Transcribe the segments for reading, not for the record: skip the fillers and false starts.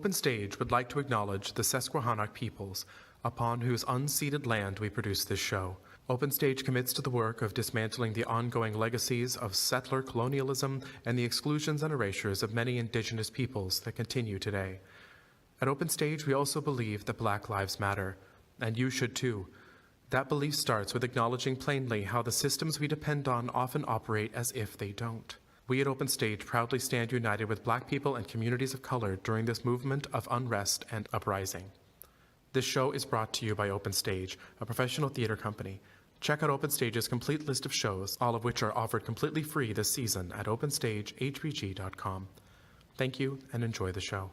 Open Stage would like to acknowledge the Susquehannock peoples, upon whose unceded land we produce this show. Open Stage commits to the work of dismantling the ongoing legacies of settler colonialism and the exclusions and erasures of many indigenous peoples that continue today. At Open Stage, we also believe that Black Lives Matter, and you should too. That belief starts with acknowledging plainly how the systems we depend on often operate as if they don't. We at Open Stage proudly stand united with Black people and communities of color during this movement of unrest and uprising. This show is brought to you by Open Stage, a professional theater company. Check out Open Stage's complete list of shows, all of which are offered completely free this season at openstagehbg.com. Thank you and enjoy the show.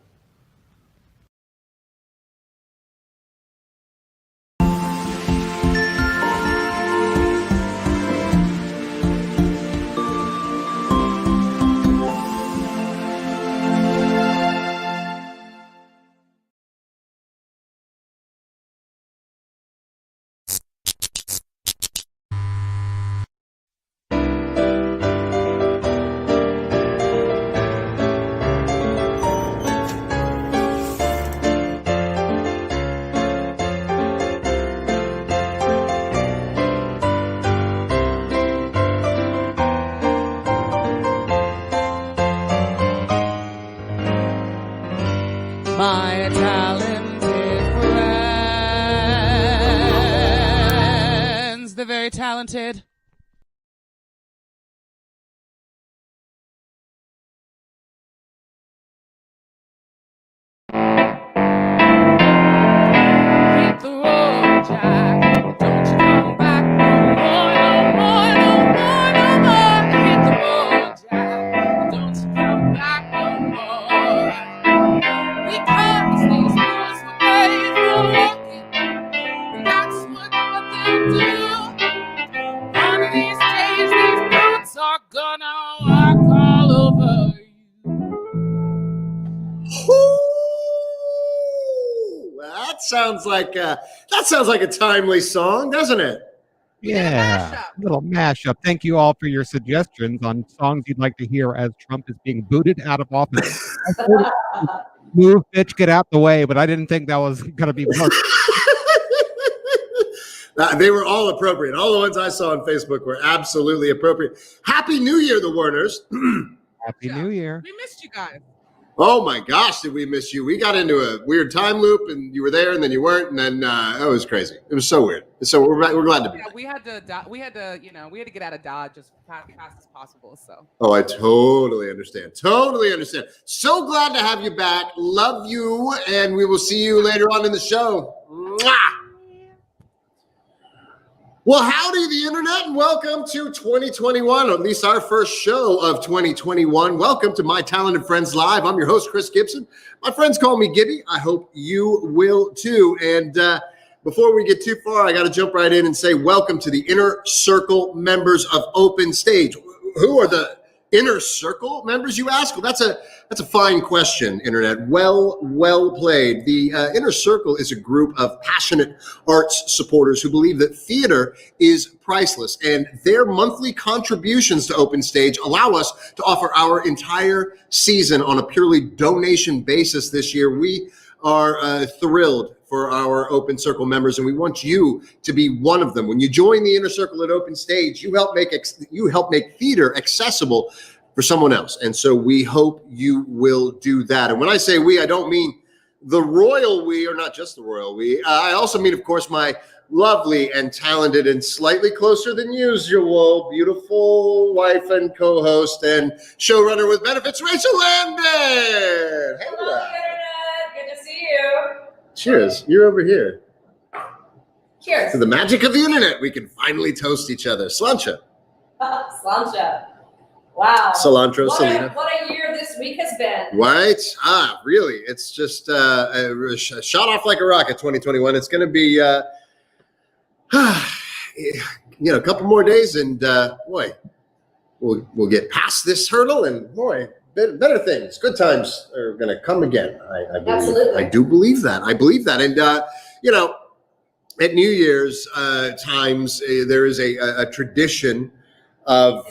my talented friends. They're very talented. Hit the road, Jack. Don't you come back no more, no more, no more, no more. Hit the road, Jack. Don't you come back no more. Because these boots were made for walking, and that's what they'll do. One of these days, these boots are gonna walk all over you. That sounds like a timely song, doesn't it? Yeah, little mashup. Thank you all for your suggestions on songs you'd like to hear as Trump is being booted out of office. Move, bitch, get out the way, but I didn't think that was going to be more. They were all appropriate. All the ones I saw on Facebook were absolutely appropriate. Happy New Year, the Werners. Happy New Year. We missed you guys. Oh my gosh, did we miss you? We got into a weird time loop, and you were there, and then you weren't, and then it was crazy. It was so weird. So we're glad to be back. We had to get out of Dodge as fast as possible. So. Oh, I totally understand. Totally understand. So glad to have you back. Love you, and we will see you later on in the show. Mwah! Well, howdy, the internet, and welcome to 2021, or at least our first show of 2021. Welcome to My Talented Friends Live. I'm your host, Chris Gibson. My friends call me Gibby. I hope you will too. And before we get too far, I got to jump right in and say welcome to the Inner Circle members of Open Stage. Who are the Inner Circle members, you ask? Well, that's a fine question, Internet. Well played. The Inner Circle is a group of passionate arts supporters who believe that theater is priceless, and their monthly contributions to Open Stage allow us to offer our entire season on a purely donation basis this year. We are thrilled for our Open Circle members, and we want you to be one of them. When you join the Inner Circle at Open Stage, you help make theater accessible for someone else, and so we hope you will do that. And when I say we, I don't mean the royal we, or not just the royal we. I also mean, of course, my lovely and talented and slightly closer than usual beautiful wife and co-host and showrunner with benefits, Rachel Lambert. Hello, Internet. Good to see you. Cheers. You're over here. Cheers. To the magic of the internet, we can finally toast each other. Slancha. Slancha. Wow. Cilantro, Selena. What a year this week has been. Right? Really? It's just shot off like a rocket, 2021. It's going to be, a couple more days, and boy, we'll get past this hurdle, and boy, better things, good times are going to come again. I believe. Absolutely. I do believe that. I believe that. And, at New Year's times, there is a tradition of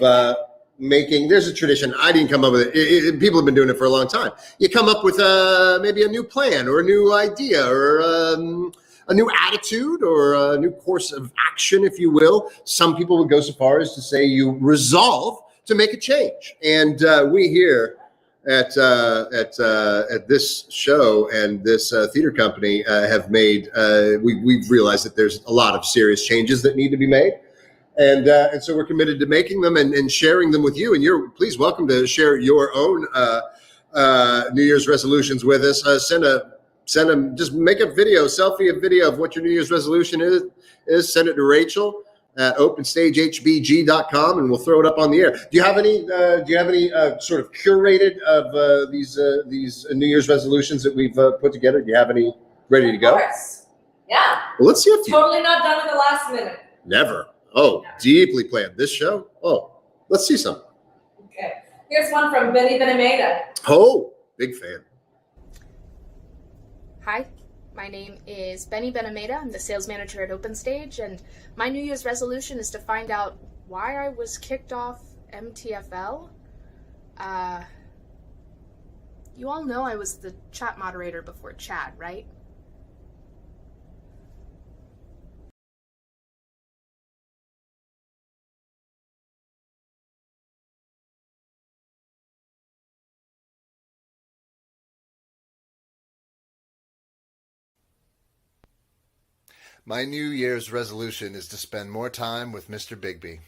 there's a tradition. I didn't come up with it. People have been doing it for a long time. You come up with maybe a new plan or a new idea or a new attitude or a new course of action, if you will. Some people would go so far as to say you resolve to make a change. And we here at this show and this theater company have made, we've realized that there's a lot of serious changes that need to be made. And so we're committed to making them and sharing them with you. And you're please welcome to share your own New Year's resolutions with us. Send them, just make a video of what your New Year's resolution is. Send it to Rachel at openstagehbg.com, and we'll throw it up on the air. Do you have any sort of curated of these New Year's resolutions that we've put together? Do you have any ready to go? Of course. Yeah. Well, let's see if Totally not done at the last minute. Never. Oh, deeply planned. This show? Oh, let's see some. Okay. Here's one from Benny Benameda. Oh, big fan. Hi, my name is Benny Benameda. I'm the sales manager at Open Stage, and my New Year's resolution is to find out why I was kicked off MTFL. You all know I was the chat moderator before Chad, right? My New Year's resolution is to spend more time with Mr. Bigby.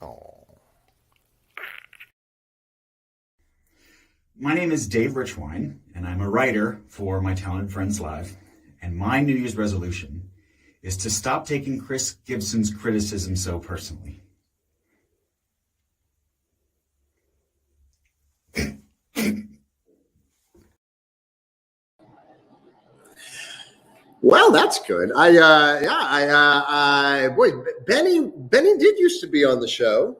Oh. My name is Dave Richwine, and I'm a writer for My Talented Friends Live. And my New Year's resolution is to stop taking Chris Gibson's criticism so personally. Well, that's good. Boy, Benny did used to be on the show.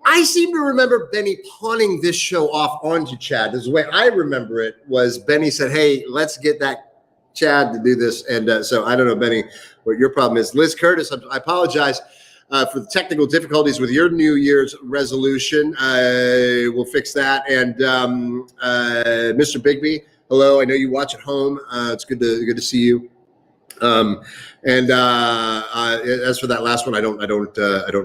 I seem to remember Benny pawning this show off onto Chad. The way I remember it was Benny said, "Hey, let's get that Chad to do this." And so I don't know, Benny, what your problem is. Liz Curtis, I apologize for the technical difficulties with your New Year's resolution. We'll fix that. And Mr. Bigby, hello. I know you watch at home. It's good to see you. As for that last one, I don't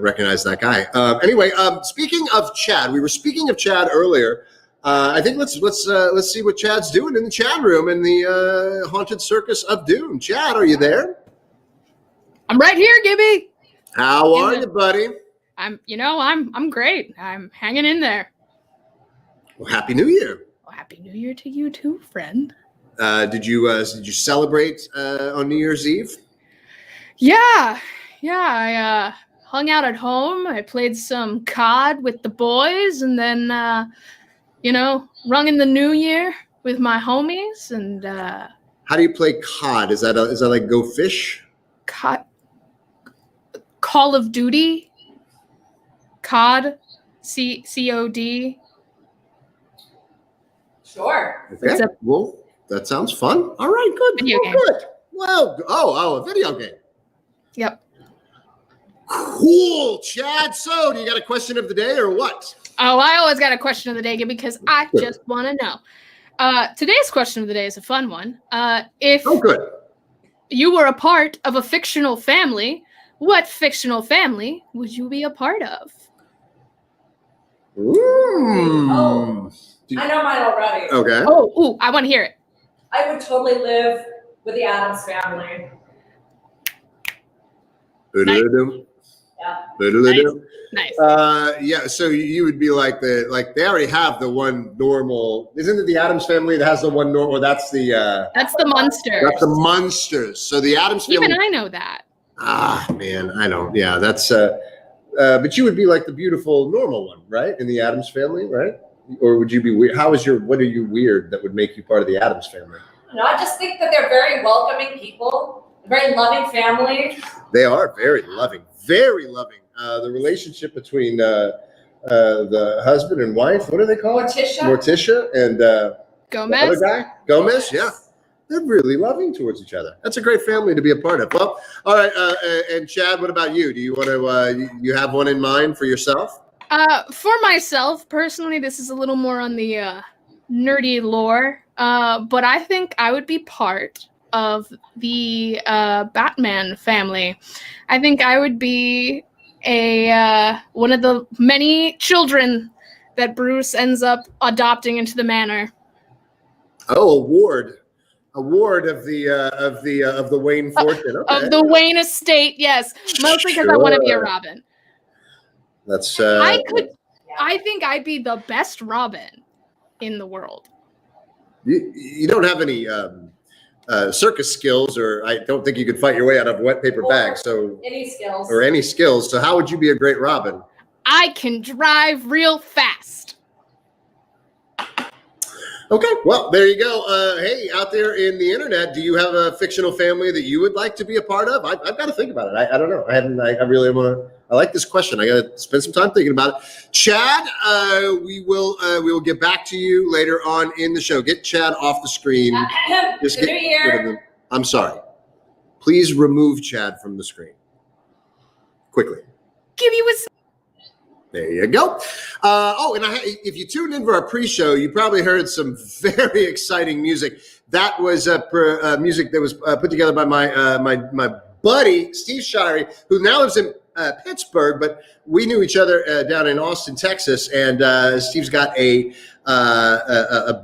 recognize that guy. Anyway, speaking of Chad, we were speaking of Chad earlier. I think let's see what Chad's doing in the Chad room in the Haunted Circus of Doom. Chad, are you there? I'm right here, Gibby. How are you, buddy? I'm great. I'm hanging in there. Well, Happy New Year. Well, Happy New Year to you too, friend. Did you celebrate on New Year's Eve? Yeah. I hung out at home. I played some COD with the boys, and then rung in the New Year with my homies. And how do you play COD? Is that like Go Fish? COD, Call of Duty, COD, COD. Sure. Okay. Well, that sounds fun. All right, good. Video game. Good. Well, a video game. Yep. Cool, Chad. So, do you got a question of the day or what? Oh, I always got a question of the day because I just want to know. Today's question of the day is a fun one. If good. You were a part of a fictional family, what fictional family would you be a part of? Oh, I know mine already. Okay. Oh, I want to hear it. I would totally live with the Addams family. Nice. Yeah. Nice. Yeah, so you would be like they already have the one normal. Isn't it the Addams family that has the one normal? That's the Munsters. That's the Munsters. So the Addams family. Even I know that. Ah, man, I don't. Yeah, that's. But you would be like the beautiful normal one, right? In the Addams family, right? Or would you be weird? What are you weird that would make you part of the Addams family? No, I just think that they're very welcoming people, a very loving family. They are very loving, very loving. The relationship between the husband and wife, what do they call it? Morticia and Gomez. the other guy, Gomez. Yeah, they're really loving towards each other. That's a great family to be a part of. Well, all right. And Chad, what about you? Do you want to? You have one in mind for yourself? For myself personally, this is a little more on the nerdy lore. But I think I would be part of the Batman family. I think I would be one of the many children that Bruce ends up adopting into the manor. Oh, a ward of the Wayne fortune. Okay. Of the Wayne estate, yes. Mostly because I want to be a Robin. That's I think I'd be the best Robin in the world. You don't have any circus skills, or I don't think you could fight your way out of a wet paper bag. So any skills. So how would you be a great Robin? I can drive real fast. Okay, well, there you go. Hey, out there in the internet, do you have a fictional family that you would like to be a part of? I've got to think about it. I don't know. I really want to. I like this question. I got to spend some time thinking about it. Chad, we will get back to you later on in the show. Get Chad off the screen. Just New Year. I'm sorry. Please remove Chad from the screen quickly. Gibby was. There you go. If you tuned in for our pre-show, you probably heard some very exciting music. That was music that was put together by my buddy Steve Shirey, who now lives in Pittsburgh, but we knew each other down in Austin, Texas. And Steve's got a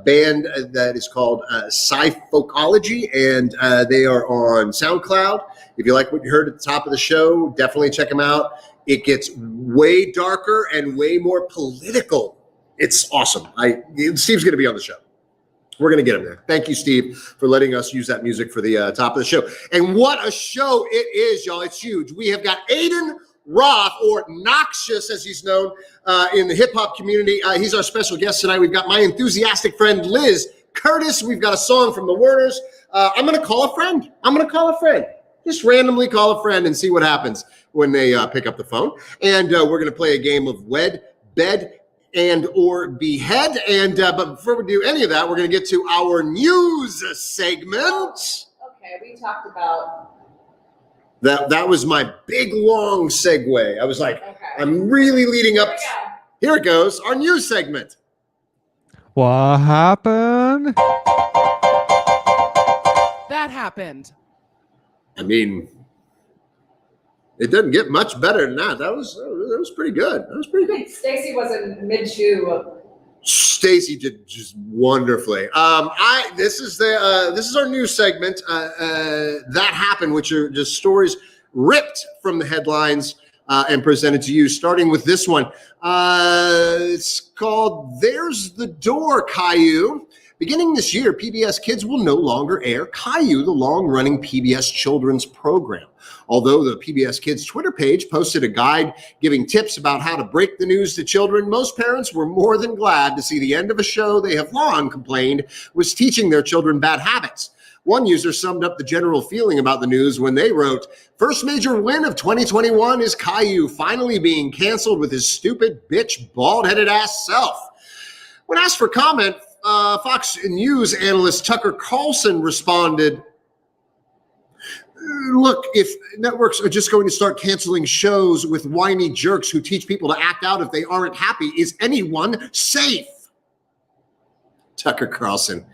band that is called Sci-Folkology, and they are on SoundCloud. If you like what you heard at the top of the show, definitely check them out. It gets way darker and way more political. It's awesome. Steve's going to be on the show. We're going to get him there. Thank you, Steve, for letting us use that music for the top of the show. And what a show it is, y'all. It's huge. We have got Aidan Roth, or Noxious, as he's known in the hip-hop community. He's our special guest tonight. We've got my enthusiastic friend, Liz Curtis. We've got a song from the Werners. I'm going to call a friend. Just randomly call a friend and see what happens when they pick up the phone. And we're going to play a game of Wed, Bed, and or Behead. And but before we do any of that, we're going to get to our news segment. Okay, we talked about... That was my big, long segue. I was like, Okay. I'm really leading up. Here it goes, our news segment. What happened? That happened. I mean, it doesn't get much better than that. That was pretty good. I think Stacy was in mid-chew. Stacy did just wonderfully. This is our news segment. That happened, which are just stories ripped from the headlines and presented to you. Starting with this one, it's called "There's the Door, Caillou." Beginning this year, PBS Kids will no longer air Caillou, the long-running PBS children's program. Although the PBS Kids Twitter page posted a guide giving tips about how to break the news to children, most parents were more than glad to see the end of a show they have long complained was teaching their children bad habits. One user summed up the general feeling about the news when they wrote, "First major win of 2021 is Caillou finally being canceled with his stupid, bitch, bald-headed ass self." When asked for comment, Fox News analyst Tucker Carlson responded, "Look, if networks are just going to start canceling shows with whiny jerks who teach people to act out if they aren't happy, is anyone safe?" Tucker Carlson.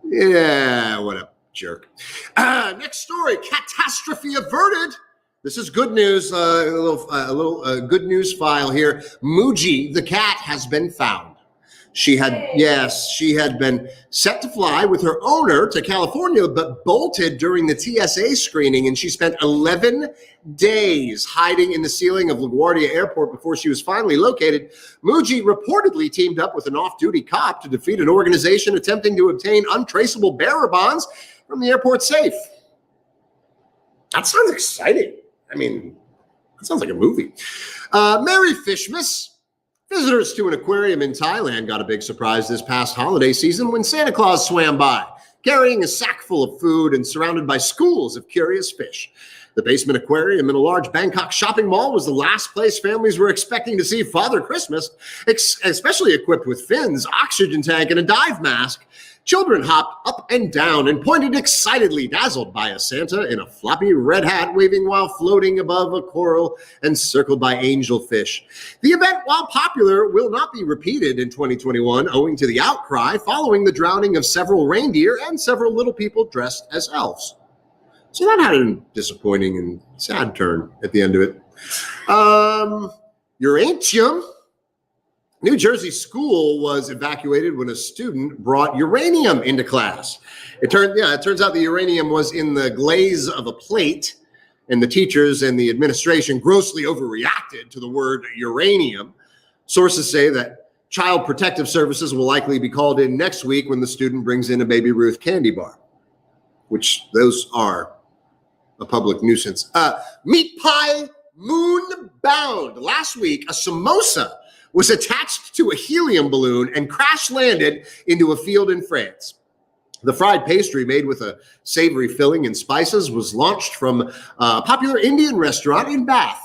Yeah, what a jerk. Next story, catastrophe averted. This is good news, a little good news file here. Muji, the cat, has been found. She had been set to fly with her owner to California, but bolted during the TSA screening, and she spent 11 days hiding in the ceiling of LaGuardia Airport before she was finally located. Muji reportedly teamed up with an off-duty cop to defeat an organization attempting to obtain untraceable bearer bonds from the airport safe. That sounds exciting. I mean, that sounds like a movie. Merry Fishmas. Visitors to an aquarium in Thailand got a big surprise this past holiday season when Santa Claus swam by, carrying a sack full of food and surrounded by schools of curious fish. The basement aquarium in a large Bangkok shopping mall was the last place families were expecting to see Father Christmas, especially equipped with fins, oxygen tank, and a dive mask. Children hopped up and down and pointed excitedly, dazzled by a Santa in a floppy red hat waving while floating above a coral and circled by angelfish. The event, while popular, will not be repeated in 2021 owing to the outcry following the drowning of several reindeer and several little people dressed as elves. So that had a disappointing and sad turn at the end of it. Uranium. New Jersey school was evacuated when a student brought uranium into class. It turns out the uranium was in the glaze of a plate, and the teachers and the administration grossly overreacted to the word uranium. Sources say that Child Protective Services will likely be called in next week when the student brings in a Baby Ruth candy bar, which those are a public nuisance. Meat pie moon bound. Last week, a samosa was attached to a helium balloon and crash landed into a field in France. The fried pastry, made with a savory filling and spices, was launched from a popular Indian restaurant in Bath.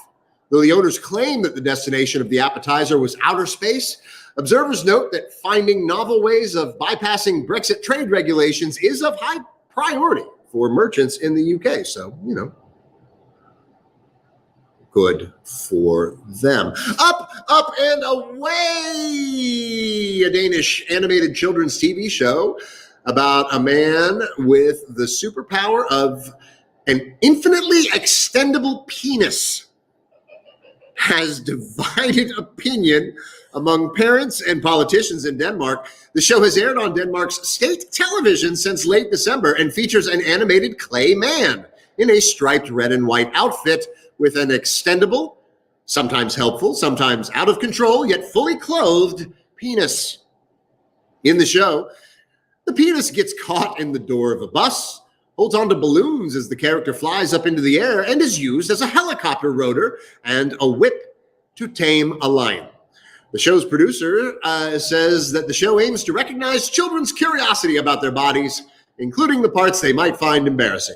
Though the owners claim that the destination of the appetizer was outer space, observers note that finding novel ways of bypassing Brexit trade regulations is of high priority for merchants in the UK. So, good for them. Up, and away! A Danish animated children's TV show about a man with the superpower of an infinitely extendable penis. has divided opinion among parents and politicians in Denmark. The show has aired on Denmark's state television since late December and features an animated clay man in a striped red and white outfit with an extendable, sometimes helpful, sometimes out of control, yet fully clothed penis. In the show, the penis gets caught in the door of a bus, holds onto balloons as the character flies up into the air, and is used as a helicopter rotor and a whip to tame a lion. The show's producer says that the show aims to recognize children's curiosity about their bodies, including the parts they might find embarrassing.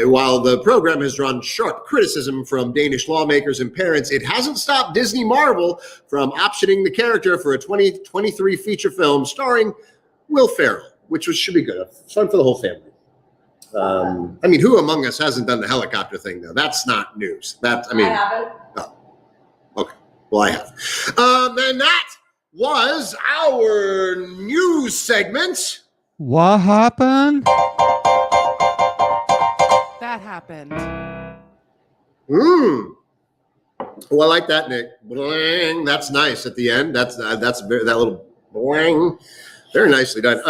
While the program has drawn sharp criticism from Danish lawmakers and parents, it hasn't stopped Disney Marvel from optioning the character for a 2023 feature film starring Will Ferrell, which should be good. Fun for the whole family. I mean, who among us hasn't done the helicopter thing, though? That's not news. I haven't. Oh, okay. Well, I have. And that was our news segment. What happened? That happened. Well, I like that, Nick. Bling. That's nice at the end. That's that little bling. Very nicely done.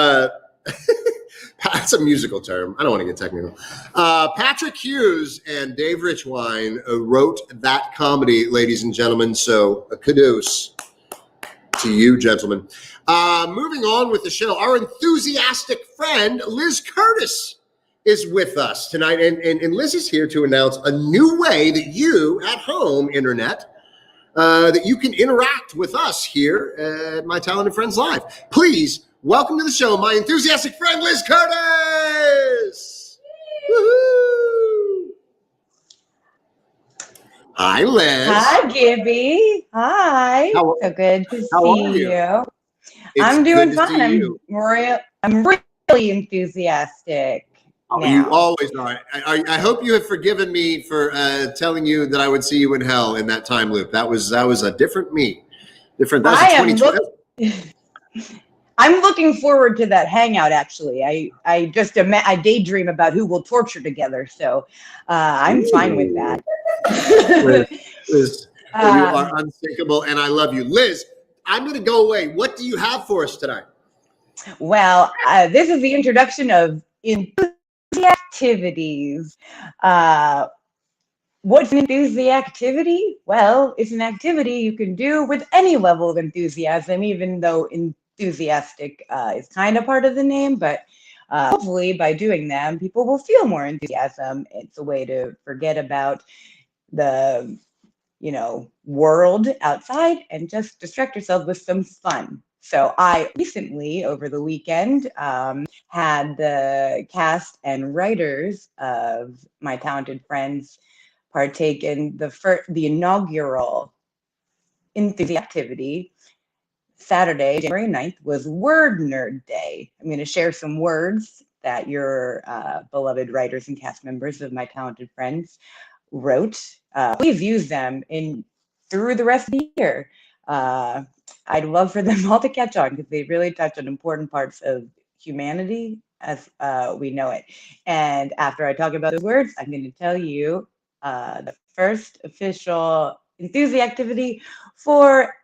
That's a musical term. I don't want to get technical. Patrick Hughes and Dave Richwine wrote that comedy, ladies and gentlemen. So kudos to you, gentlemen. Moving on with the show, our enthusiastic friend Liz Curtis is with us tonight. And Liz is here to announce a new way that you at home, internet, that you can interact with us here at My Talented Friends Live. Please welcome to the show, my enthusiastic friend, Liz Curtis. Woohoo! Hi, Liz. Hi, Gibby. Hi. So good to see you. I'm doing fine. I'm really enthusiastic. Oh, you always are. I hope you have forgiven me for telling you that I would see you in hell in that time loop. That was a different me. That was 2020. I'm looking forward to that hangout. Actually, I daydream about who will torture together. So I'm fine with that. Liz, you are unsinkable, and I love you, Liz. I'm going to go away. What do you have for us tonight? Well, this is the introduction of activities. What's an enthusiastic activity? Well, it's an activity you can do with any level of enthusiasm, even though enthusiastic is kind of part of the name, but hopefully by doing them, people will feel more enthusiasm. It's a way to forget about the, world outside and just distract yourself with some fun. So I recently, over the weekend, had the cast and writers of My Talented Friends partake in the inaugural enthusiastic activity. Saturday, January 9th, was Word Nerd Day. I'm going to share some words that your beloved writers and cast members of My Talented Friends wrote. Please use them through the rest of the year. I'd love for them all to catch on because they really touch on important parts of humanity as we know it. And after I talk about the words, I'm going to tell you the first official enthusiastic activity for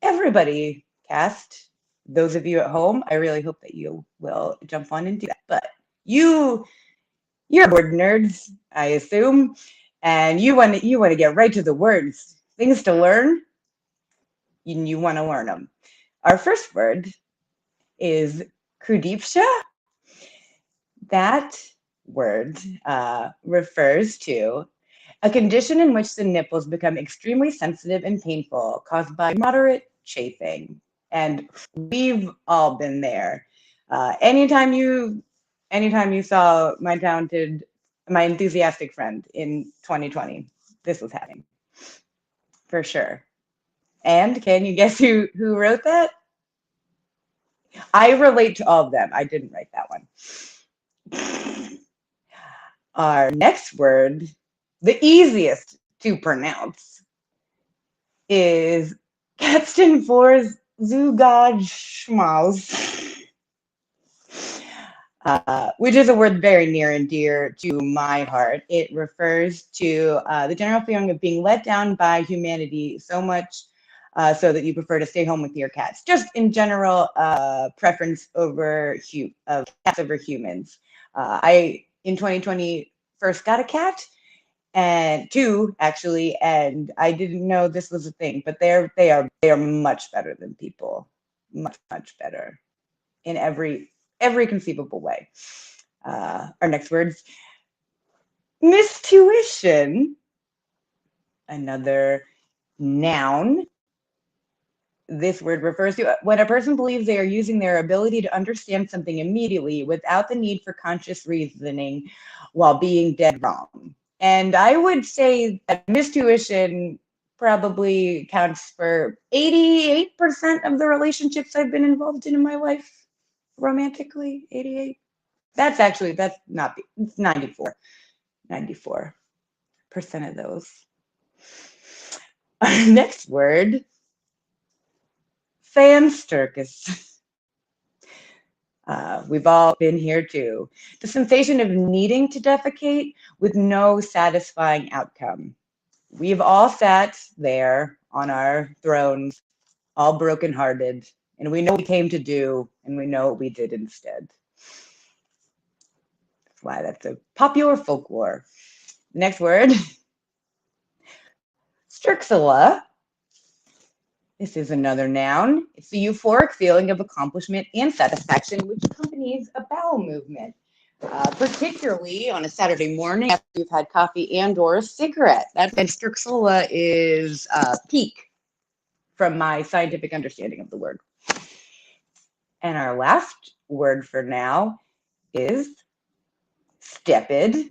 everybody. Cast, those of you at home, I really hope that you will jump on and do that. But you're word nerds, I assume, and you want to get right to the words, things to learn. You want to learn them. Our first word is Kudipsha. That word refers to a condition in which the nipples become extremely sensitive and painful, caused by moderate chafing. And we've all been there. Anytime you saw my enthusiastic friend in 2020, this was happening for sure. And can you guess who wrote that? I relate to all of them. I didn't write that one. Our next word, the easiest to pronounce, is Captain For's Zugaj Schmaus. which is a word very near and dear to my heart. It refers to the general feeling of being let down by humanity so much so that you prefer to stay home with your cats. Just in general, preference over cats over humans. I, in 2020, first got a cat, and two actually, and I didn't know this was a thing, but they are much better than people, much better in every conceivable way. Our next words: mistuition, another noun. This word refers to when a person believes they are using their ability to understand something immediately without the need for conscious reasoning while being dead wrong. And I would say that mistuition probably counts for 88% of the relationships I've been involved in my life, romantically. 88. That's not, it's 94. 94% of those. Our next word: Fansturkis. We've all been here too. The sensation of needing to defecate with no satisfying outcome. We've all sat there on our thrones, all brokenhearted, and we know what we came to do, and we know what we did instead. That's why that's a popular folklore. Next word: Strixilla. This is another noun. It's the euphoric feeling of accomplishment and satisfaction which accompanies a bowel movement, particularly on a Saturday morning after you've had coffee and or a cigarette. And Strixilla is peak from my scientific understanding of the word. And our last word for now is stepid.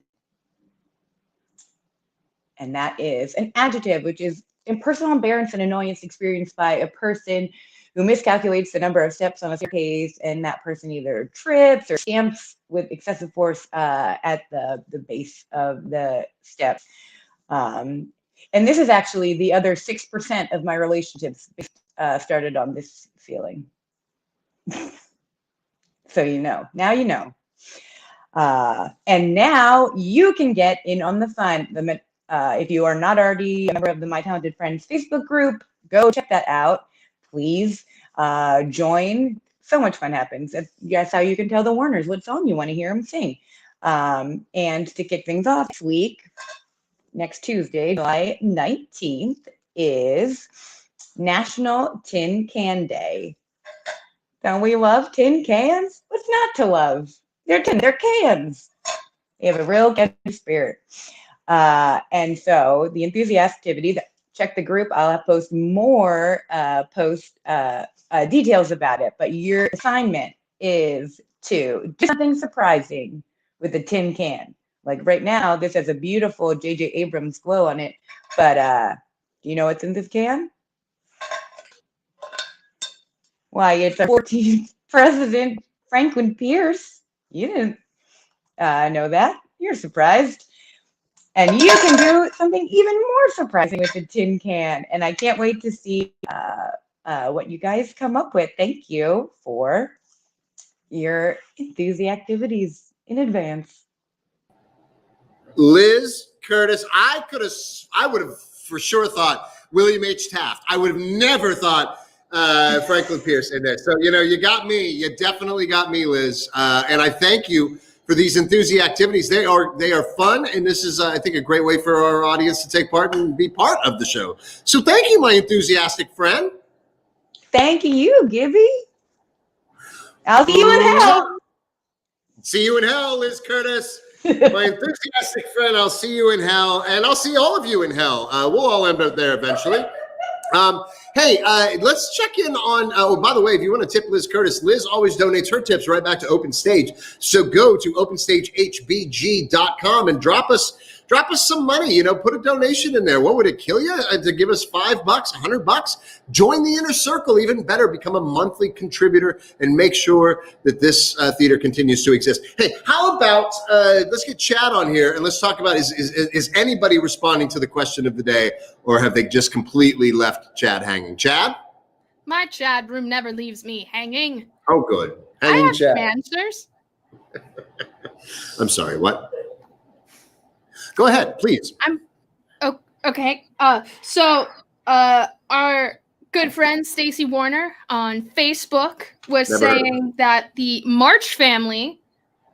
And that is an adjective, which is impersonal embarrassment and annoyance experienced by a person who miscalculates the number of steps on a staircase, and that person either trips or stamps with excessive force at the base of the steps. And this is actually the other 6% of my relationships started on this feeling. So you know, now you know. And now you can get in on the fun. If you are not already a member of the My Talented Friends Facebook group, go check that out. Please join. So much fun happens. That's how you can tell the Werners what song you want to hear them sing. And to kick things off this week, next Tuesday, July 19th, is National Tin Can Day. Don't we love tin cans? What's not to love? They're cans. They have a real can spirit. And so the enthusiasticity, check the group. I'll post more details about it. But your assignment is to do something surprising with a tin can. Like right now, this has a beautiful J.J. Abrams glow on it. But do you know what's in this can? Why, it's our 14th President Franklin Pierce. You didn't know that. You're surprised. And you can do something even more surprising with the tin can. And I can't wait to see what you guys come up with. Thank you for your enthusiastic activities in advance. Liz, Curtis, I would have for sure thought William H. Taft. I would have never thought Franklin Pierce in there. So, you got me. You definitely got me, Liz. And I thank you for these enthusiastic activities. They are fun, and this is, I think, a great way for our audience to take part and be part of the show. So thank you, my enthusiastic friend. Thank you, Gibby. I'll see you in hell. See you in hell, Liz Curtis. My enthusiastic friend, I'll see you in hell, and I'll see all of you in hell. We'll all end up there eventually. Hey, let's check in on, by the way, if you want to tip Liz Curtis, Liz always donates her tips right back to Open Stage. So go to openstagehbg.com and drop us some money, put a donation in there. What would it kill you to give us $5, $100? Join the inner circle. Even better, become a monthly contributor and make sure that this theater continues to exist. Hey, how about, let's get Chad on here and let's talk about, is anybody responding to the question of the day, or have they just completely left Chad hanging? Chad? My Chad room never leaves me hanging. Oh, good. I Hanging have Chad. some answers. I'm sorry, what? Go ahead, please. Okay. So our good friend Stacy Warner on Facebook was Never heard of saying that the March family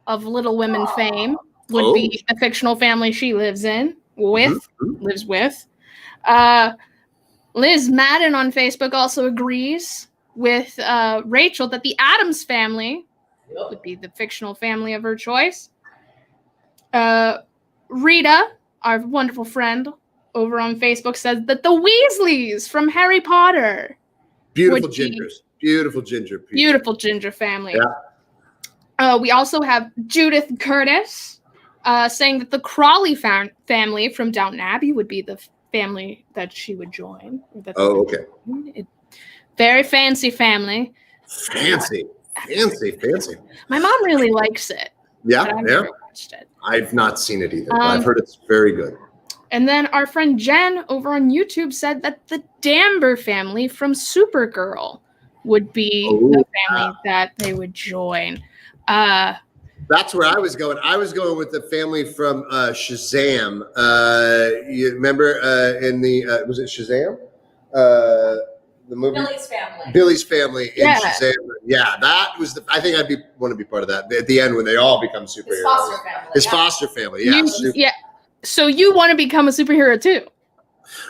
of Little Women fame would be a fictional family she lives with. Liz Madden on Facebook also agrees with Rachel that the Addams family would be the fictional family of her choice. Rita, our wonderful friend over on Facebook, says that the Weasleys from Harry Potter. Beautiful gingers. Beautiful ginger people. Beautiful ginger family. Yeah. We also have Judith Curtis saying that the Crawley family from Downton Abbey would be the family that she would join. Okay. Very fancy family. Fancy. My mom really likes it. Yeah, I've never watched it. I've not seen it either, but I've heard it's very good. And then our friend Jen over on YouTube said that the Damber family from Supergirl would be the family that they would join. That's where I was going. I was going with the family from Shazam. You remember in the was it Shazam? The movie Billy's family in Shazam. Yeah, that was the. I think I'd want to be part of that at the end when they all become superheroes. His foster family. Yeah. So you want to become a superhero too?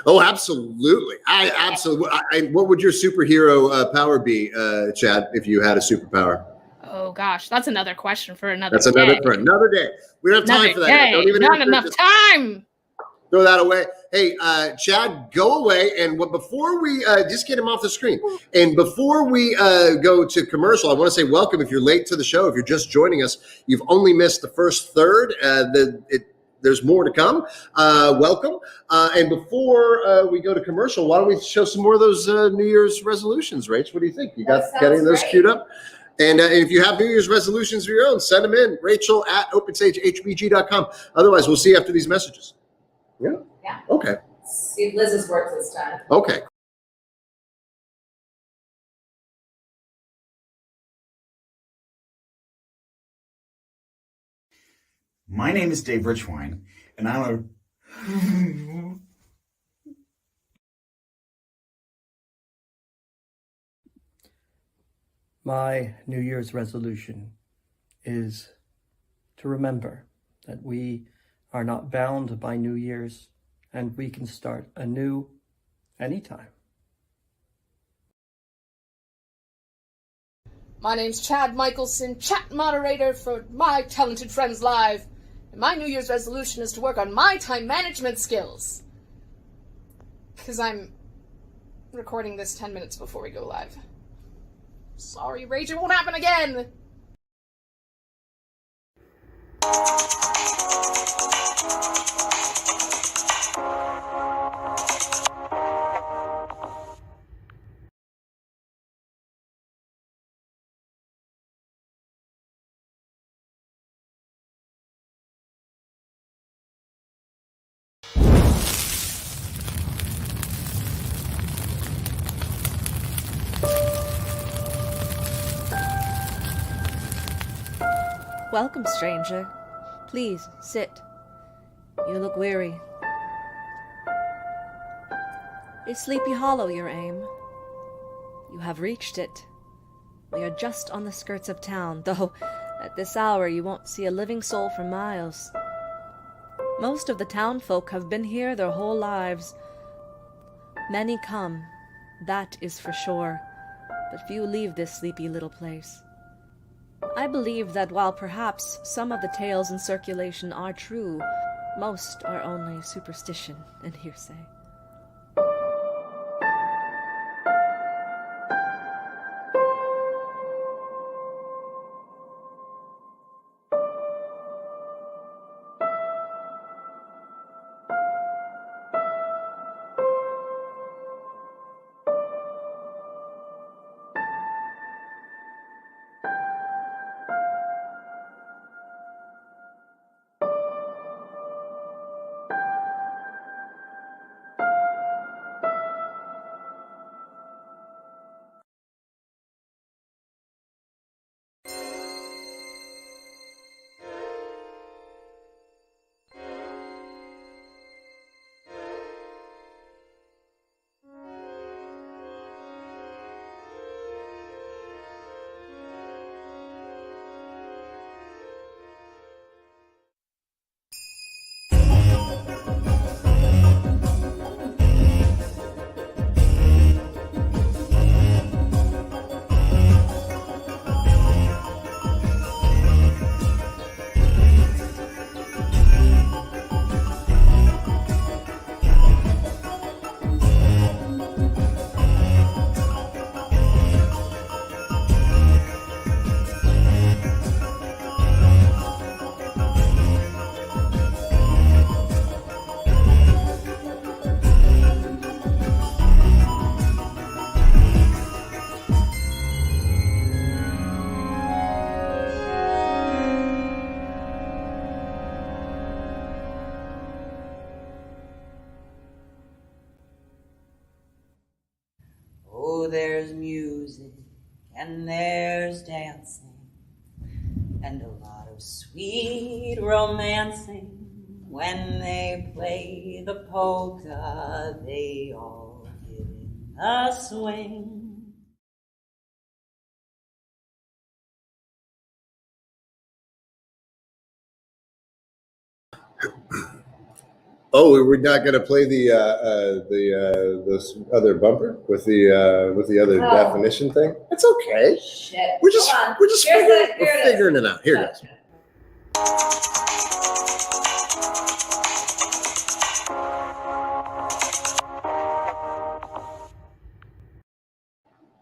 Oh, absolutely. I absolutely. What would your superhero power be, Chad, if you had a superpower? Oh gosh, that's another question for another. That's another day. For another day. We don't have time for that. Don't even not enough time. Throw that away. Hey, Chad, go away. And before we just get him off the screen, and before we go to commercial, I want to say welcome. If you're late to the show, if you're just joining us, you've only missed the first third. There's more to come. Welcome. And before we go to commercial, why don't we show some more of those New Year's resolutions, Rach? What do you think? You got getting those queued up? And if you have New Year's resolutions of your own, send them in. Rachel at openstagehbg.com. Otherwise, we'll see you after these messages. Yeah? Yeah. Okay. See if Liz's work this time. Okay. My name is Dave Richwine, and I'm a... My New Year's resolution is to remember that we are not bound by New Year's and we can start anew anytime. My name's Chad Michelson, chat moderator for My Talented Friends Live. And my New Year's resolution is to work on my time management skills. Because I'm recording this 10 minutes before we go live. Sorry, Rage, it won't happen again! Welcome, stranger. Please, sit. You look weary. Is Sleepy Hollow your aim? You have reached it. We are just on the skirts of town, though at this hour you won't see a living soul for miles. Most of the town folk have been here their whole lives. Many come, that is for sure, but few leave this sleepy little place. I believe that while perhaps some of the tales in circulation are true, most are only superstition and hearsay. there's music and there's dancing and a lot of sweet romancing. When they play the polka, they all get in a swing. Oh, we're not going to play the this other bumper with the other definition thing. It's okay. Shit. We're just Here's figuring it out. Here it is.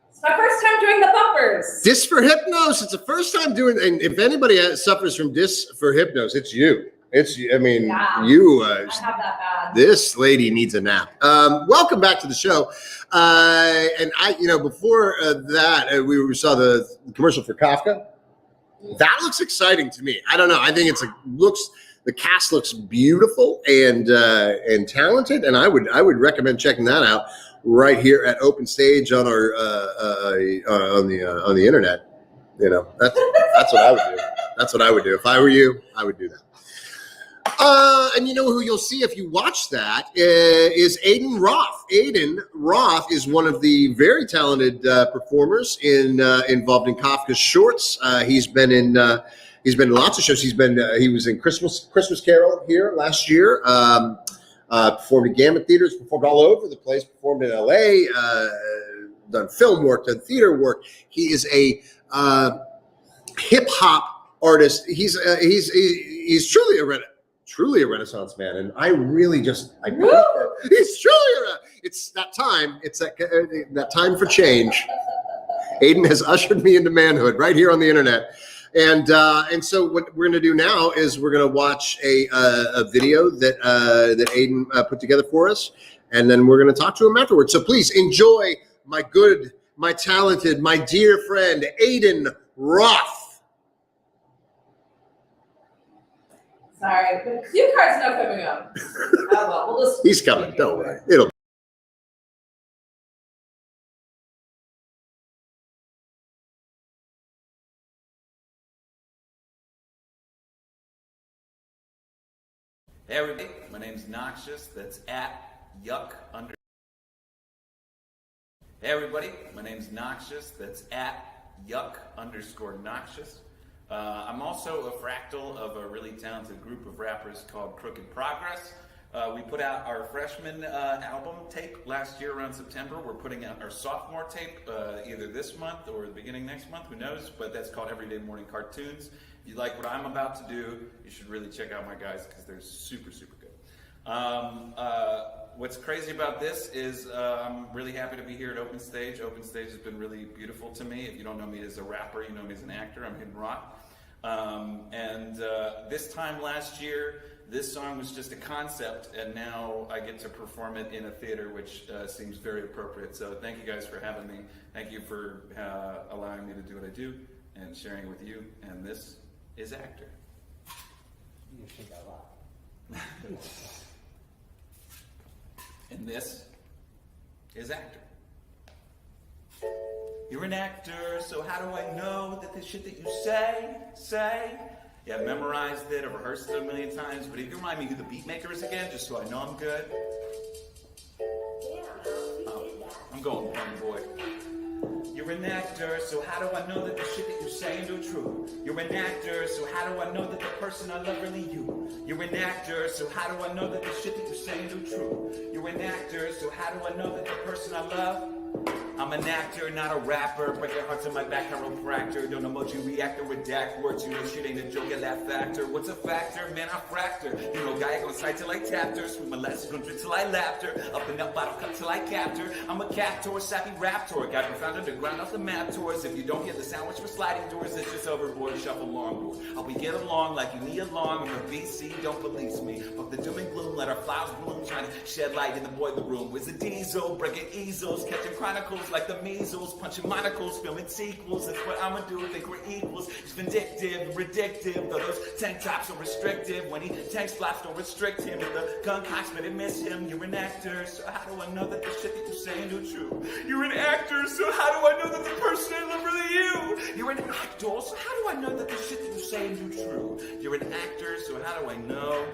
It's my first time doing the bumpers. Disc for hypnos. It's the first time doing. And if anybody suffers from disc for hypnos, it's you. It's. I mean, you. I have that bad. This lady needs a nap. Welcome back to the show. And before that, we saw the commercial for Kafka. That looks exciting to me. I don't know. I think the cast looks beautiful and talented, and I would recommend checking that out right here at Open Stage on our on the internet. You know, that's what I would do. That's what I would do if I were you. I would do that. And you know who you'll see if you watch that is Aidan Roth. Aiden Roth is one of the very talented performers involved in Kafka's shorts. He's been in lots of shows. He was in Christmas Carol here last year. Performed at Gambit Theaters. Performed all over the place. Performed in LA. Done film work. Done theater work. He is a hip hop artist. He's truly a Renaissance man, and I really he's truly it's that time. It's that time for change. Aiden has ushered me into manhood right here on the internet, and so what we're going to do now is we're going to watch a video that Aiden put together for us, and then we're going to talk to him afterwards. So please enjoy my talented, my dear friend Aiden Roth. Sorry, the cue card's not coming up. Oh well, we'll just. He's coming. Don't worry. It'll. Hey everybody, my name's Noxious. That's at yuck under. Hey everybody, my name's Noxious. That's at yuck_noxious. I'm also a fractal of a really talented group of rappers called Crooked Progress. We put out our freshman album tape last year around September. We're putting out our sophomore tape either this month or the beginning next month, who knows, but that's called Everyday Morning Cartoons. If you like what I'm about to do, you should really check out my guys because they're super, super good. What's crazy about this is I'm really happy to be here at Open Stage. Open Stage has been really beautiful to me. If you don't know me as a rapper, you know me as an actor. I'm Aidan Roth. This time last year, this song was just a concept, and now I get to perform it in a theater, which seems very appropriate. So thank you guys for having me. Thank you for allowing me to do what I do and sharing it with you. And this is Actor. You think a lot. And this is Actor. You're an actor, so how do I know that the shit that you say? Yeah, I've memorized it, I've rehearsed it a million times, but if you remind me who the beat maker is again, just so I know I'm good. I'm going, funny boy. You're an actor, so how do I know that the shit that you're saying are true? You're an actor, so how do I know that the person I love really you? You're an actor, so how do I know that the shit that you're saying are true? You're an actor, so how do I know that the person I love? I'm an actor, not a rapper. Break your hearts in my back, chiropractor. Don't emoji reactor, redact words. You know shit ain't a joke, get that factor. What's a factor? Man, I fractor. You know, guy gon' sight till I tapped her. Sweet molasses gon' drink till I lapped her. Up and up, bottle cut till I capped her. I'm a captor, sappy raptor. Got me found underground off the map tours. If you don't get the sandwich for sliding doors, it's just overboard, shuffle longboard. Hope we get along like you need along. I'm a BC, don't police me. Fuck the doom and gloom, let our flowers bloom. Trying to shed light in the boiler room. Where's the diesel? Breaking easels, catching chronicles. equals like the measles, punching monocles, filming sequels. That's what I'ma do, think we're equals. He's vindictive, ridiculous, though those tank tops are restrictive. When he tanks flops, don't restrict him. If the gun cocks, but it miss him. You're an actor, so how do I know that the shit that you're saying is true? You're an actor, so how do I know that the person I love really you? You're an actor, so how do I know that the shit that you're saying is true? You're an actor, so how do I know?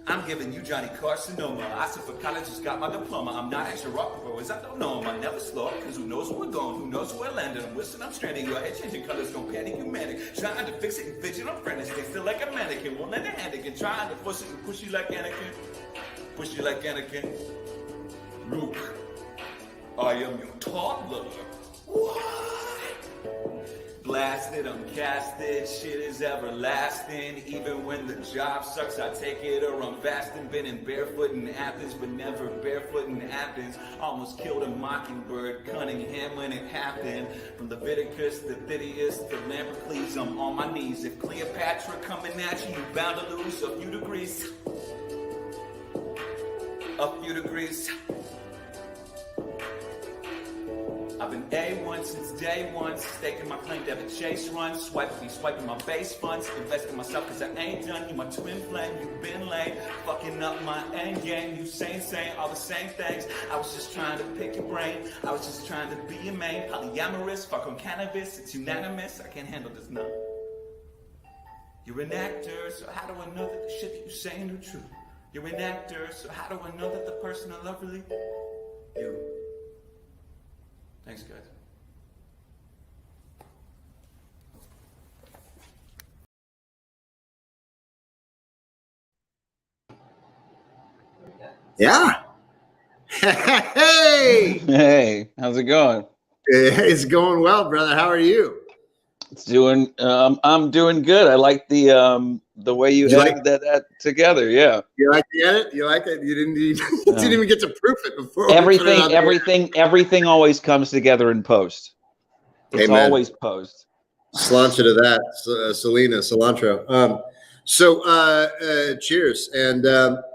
I'm giving you Johnny Carcinoma. I said for college, just got my diploma. I'm not extra rock boys, I don't know him. I never slow up, cause who knows where we're going? Who knows where we're landing? I'm whistling, I'm stranding. Your head changing colors, don't panic, you manic. Trying to fix it and fidget, I'm frantic. Stay still like a mannequin, won't lend a hand again. Trying to force it and push you like Anakin. Push you like Anakin. Luke, I am your toddler. What? Blasted, uncasted, shit is everlasting. Even when the job sucks, I take it or I'm fasting. Been in barefoot in Athens, but never barefoot in Athens. Almost killed a mockingbird, Cunningham when it happened. From Leviticus to Phidias to Lambert, please, I'm on my knees. If Cleopatra coming at you, you bound to lose a few degrees. A few degrees. I've been A1 since day one, staking my claim, debit chase run, swiping my base funds, investing myself cause I ain't done, you my twin flame, you been lame, fucking up my end game, you saying all the same things, I was just trying to pick your brain, I was just trying to be your main, polyamorous, fuck on cannabis, it's unanimous, I can't handle this, no. You're an actor, so how do I know that the shit that you're saying are true? You're an actor, so how do I know that the person I love really, you? Thanks, guys. Yeah. Hey. Hey, how's it going? It's going well, brother. How are you? It's doing. I'm doing good. I like the way you edited that together. Yeah. You like the edit? You like it? You didn't even get to proof it before. Everything always comes together in post. It's always post. Cilantro to that, Selena, cilantro. Cheers and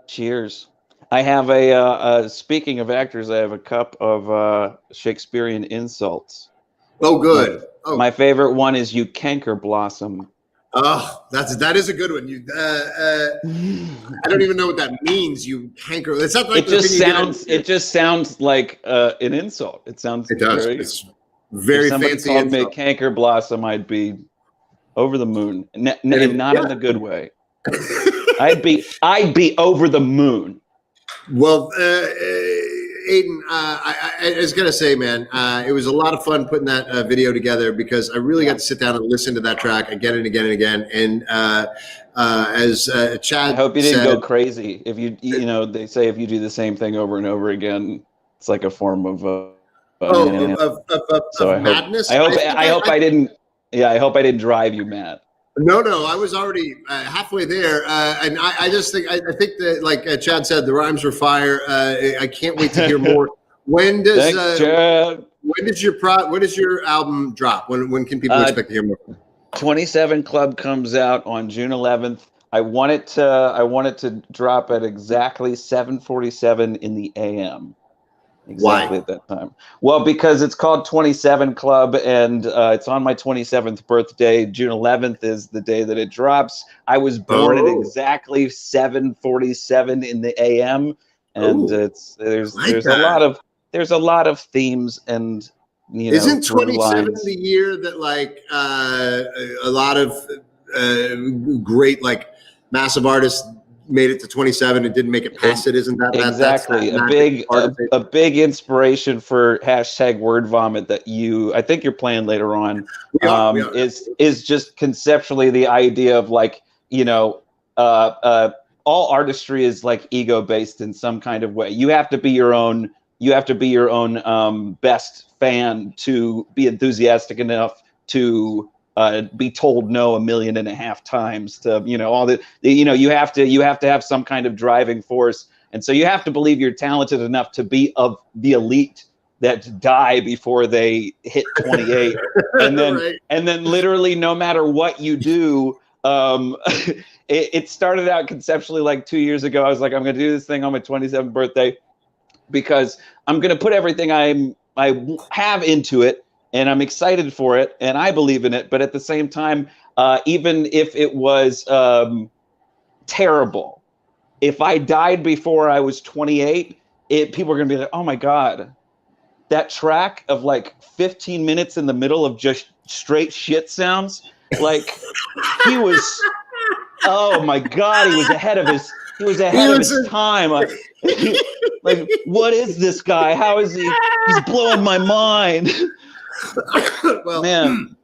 cheers. I have a speaking of actors, I have a cup of Shakespearean insults. Oh, good. My favorite one is "You canker blossom." Oh, that is a good one. You, I don't even know what that means. You canker. It's not like it just sounds like an insult. It sounds. It does. It's very fancy. If somebody called me canker blossom, I'd be over the moon, not in the good way. I'd be over the moon. Well, Aiden, I was gonna say, man, it was a lot of fun putting that video together because I really got to sit down and listen to that track again and again and again. And as Chad, I hope you didn't said, go crazy. If they say if you do the same thing over and over again, it's like a form of madness. I hope I didn't. Yeah, I hope I didn't drive you mad. No, I was already halfway there, and I just think I think that, like Chad said, the rhymes were fire. I can't wait to hear more. When does Chad. When does your album drop? When can people expect to hear more? 27 Club comes out on June 11th. I want it to drop at exactly 7:47 in the AM. Exactly. Why? At that time. Well, because it's called 27 Club and it's on my 27th birthday. June 11th is the day that it drops. I was born at exactly 7:47 in the AM, and there's a lot of themes and Isn't 27 the year that like a lot of great like massive artists made it to 27 and didn't make it past it? Isn't that exactly a big inspiration for #word vomit that I think you're playing later on? Is just conceptually the idea of like all artistry is like ego based in some kind of way. You have to be your own. You have to be your own best fan to be enthusiastic enough to be told no 1.5 million times to all that. You have to have some kind of driving force, and so you have to believe you're talented enough to be of the elite that die before they hit 28, and then right. And then literally no matter what you do. It started out conceptually like 2 years ago. I was like, I'm going to do this thing on my 27th birthday because I'm going to put everything I have into it, and I'm excited for it, and I believe in it. But at the same time, even if it was terrible, if I died before I was 28, people are going to be like, oh my God, that track of like 15 minutes in the middle of just straight shit sounds. Like he was, oh my God, he was ahead of his time. Like, what is this guy? How is he? He's blowing my mind. Well, man,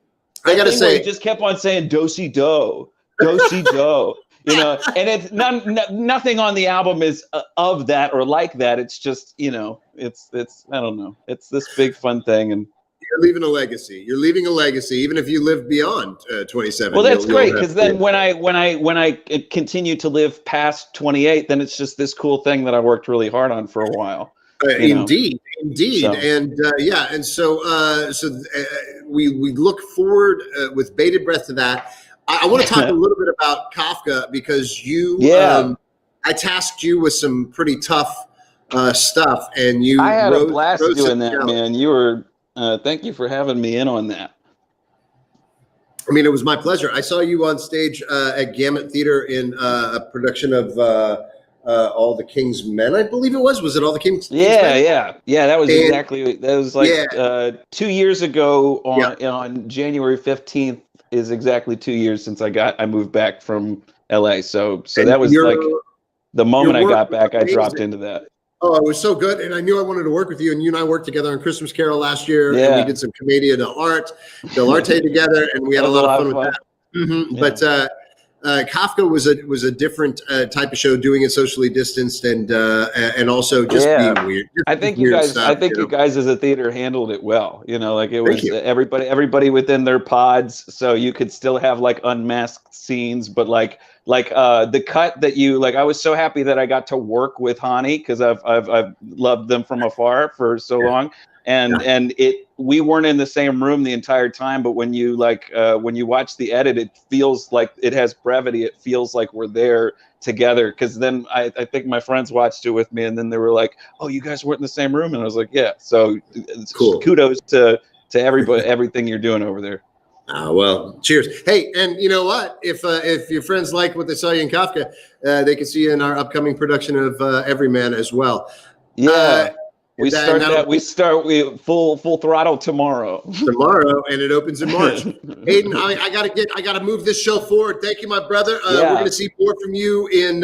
I gotta say, he just kept on saying "do-si do, do-si do." You know, and it's nothing on the album is of that or like that. It's just, you know, it's I don't know. It's this big fun thing, and you're leaving a legacy. You're leaving a legacy, even if you live beyond 27. Well, that's great, because then when I continue to live past 28, then it's just this cool thing that I worked really hard on for a while. Indeed. So. And and so we look forward with bated breath to that. I want to talk a little bit about Kafka, because you, I tasked you with some pretty tough stuff, and you. I had a blast doing that, man. You were. Thank you for having me in on that. I mean, it was my pleasure. I saw you on stage at Gamut Theater in a production of All the King's Men, I believe it was. Was it All the King's Men? Yeah. That was like 2 years ago on January 15th is exactly 2 years since I moved back from LA. So that was like the moment I got back, I dropped into that. Oh, it was so good. And I knew I wanted to work with you. And you and I worked together on Christmas Carol last year. Yeah. And we did some Commedia dell'arte together. And we had a lot of fun with that. Mm-hmm. Yeah. But Kafka was a different type of show, doing it socially distanced and also just being weird. I think you guys as a theater handled it well. You know, like it was everybody within their pods. So you could still have like unmasked scenes, but like the cut that you like, I was so happy that I got to work with Hani, because I've loved them from afar for so long, and we weren't in the same room the entire time, but when you watch the edit, it feels like it has brevity. It feels like we're there together, because then I think my friends watched it with me, and then they were like, "Oh, you guys weren't in the same room," and I was like, "Yeah." So cool. Kudos to everybody, everything you're doing over there. Well, cheers. Hey, and you know what? If your friends like what they saw you in Kafka, they can see you in our upcoming production of Everyman as well. Yeah, we start full throttle tomorrow. And it opens in March. Aiden, I gotta move this show forward. Thank you, my brother. We're gonna see more from you in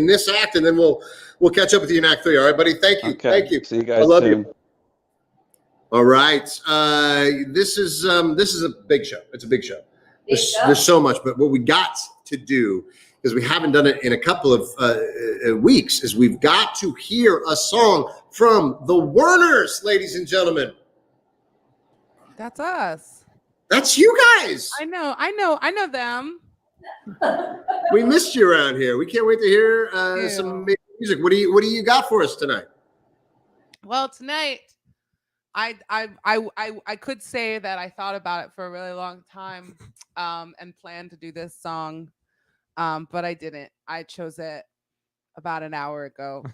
this act, and then we'll catch up with you in Act 3. All right, buddy. Thank you. Okay. Thank you. See you guys. I love soon. you. All right. This is a big show. It's a big show. There's so much, but what we got to do, because we haven't done it in a couple of weeks, is we've got to hear a song from the Werners, ladies and gentlemen. That's us. That's you guys. I know them. We missed you around here. We can't wait to hear some music. What do you got for us tonight? Well, tonight, I could say that I thought about it for a really long time and planned to do this song, but I didn't. I chose it about an hour ago.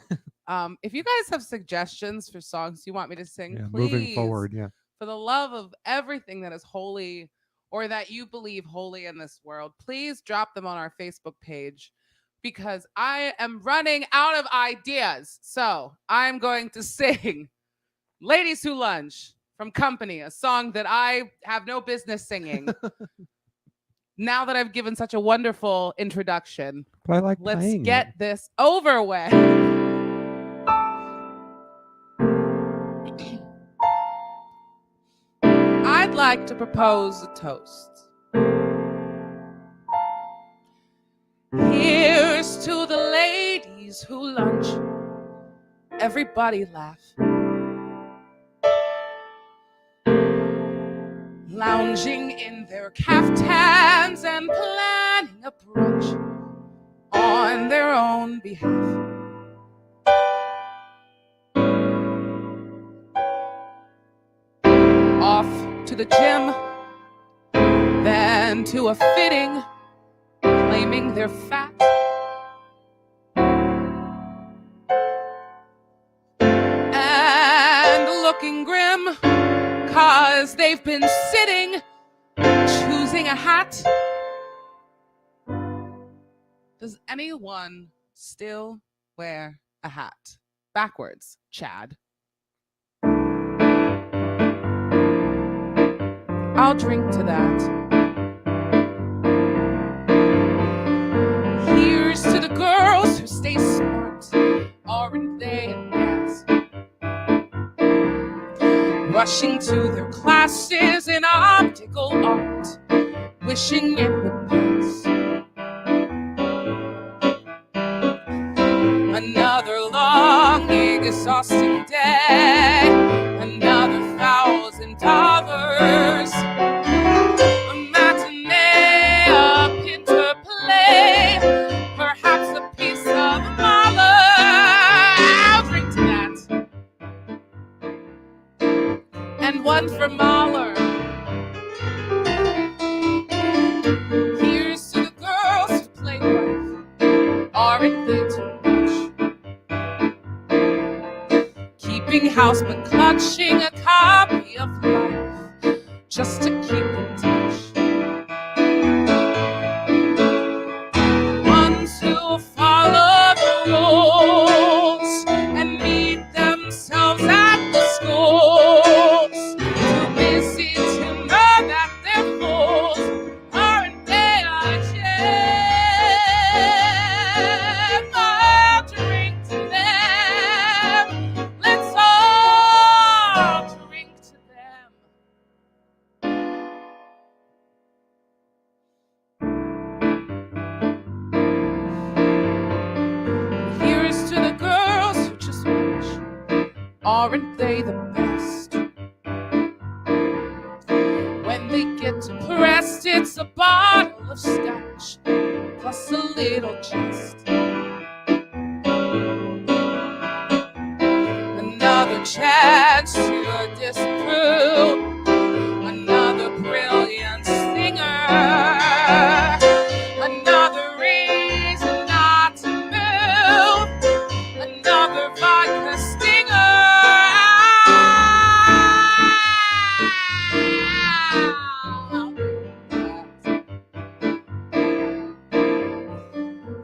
If you guys have suggestions for songs you want me to sing, please, moving forward, for the love of everything that is holy or that you believe holy in this world, please drop them on our Facebook page, because I am running out of ideas. So I'm going to sing Ladies Who Lunge from Company, a song that I have no business singing. Now that I've given such a wonderful introduction, but let's get this over with. I'd like to propose a toast. Here's to the ladies who lunge. Everybody laugh. Lounging in their caftans and planning a brunch on their own behalf. Off to the gym, then to a fitting, claiming they're fat. looking grim, 'cause they've been sitting, choosing a hat. Does anyone still wear a hat? Backwards, Chad. I'll drink to that. Here's to the girls who stay smart. Aren't they a gas? Rushing to their classes in optical art, wishing it would pass. Another long, exhausting day, another $1,000. A matinee, a pinter play, perhaps a piece of Mahler. I'll drink to that. And one for Mahler. Here's to the girls who play life. Aren't they too much? Keeping house but clutching a copy of life just to keep in touch. Ones who follow the rules and meet themselves at the schools. Too busy to know that they're fools. Aren't they a gem? I'll drink to them. Let's all drink to them. Here's to the girls who just watch. Aren't they the best? When they get depressed, it's a bottle of scotch plus a little jest. Another chance to disprove. Another brilliant singer. Another reason not to move. Another vodka stinger.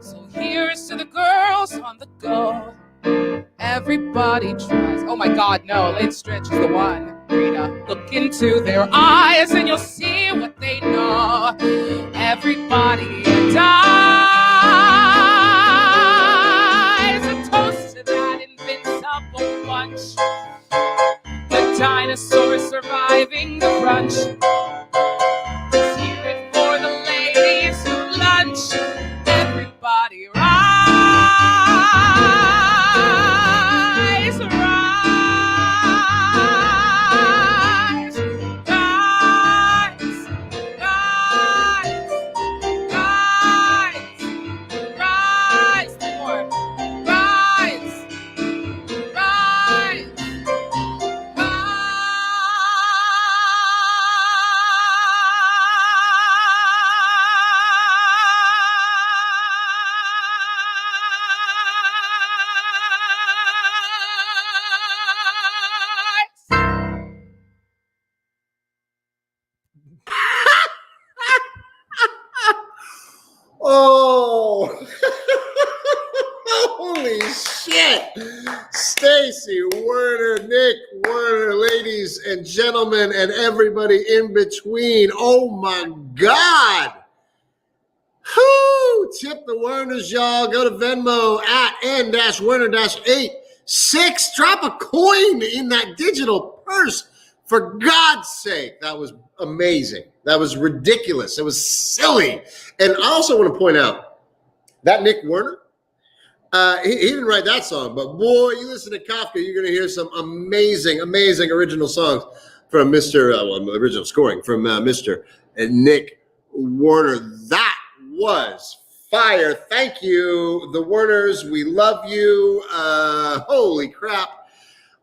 So here's to the girls on the go. Everybody tries. Oh my God, no, Late Stretch is the one. Rita, look into their eyes and you'll see what they know. Everybody dies. A toast to that invincible bunch. The dinosaurs surviving the crunch. Let's hear it for the ladies who lunch. Everybody rise. Oh, holy shit. Stacy Werner, Nick Werner, ladies and gentlemen, and everybody in between. Oh my God. Whoo! Tip the Werners, y'all. Go to Venmo at n-werner-86. Drop a coin in that digital purse. For God's sake, that was amazing. That was ridiculous. It was silly. And I also want to point out that Nick Werner, he didn't write that song, but boy, you listen to Kafka, you're going to hear some amazing, amazing original songs from original scoring from Mr. Nick Werner. That was fire. Thank you, the Werners. We love you. Holy crap.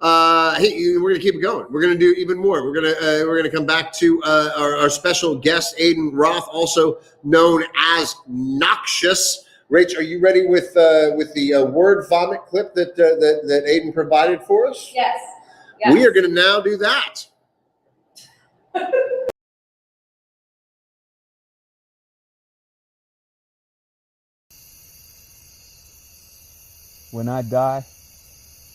Hey, we're gonna keep it going. We're gonna do even more. We're gonna come back to our special guest, Aiden Roth, also known as Noxious. Rach, are you ready with the word vomit clip that Aiden provided for us? Yes. Yes. We are going to now do that. When I die,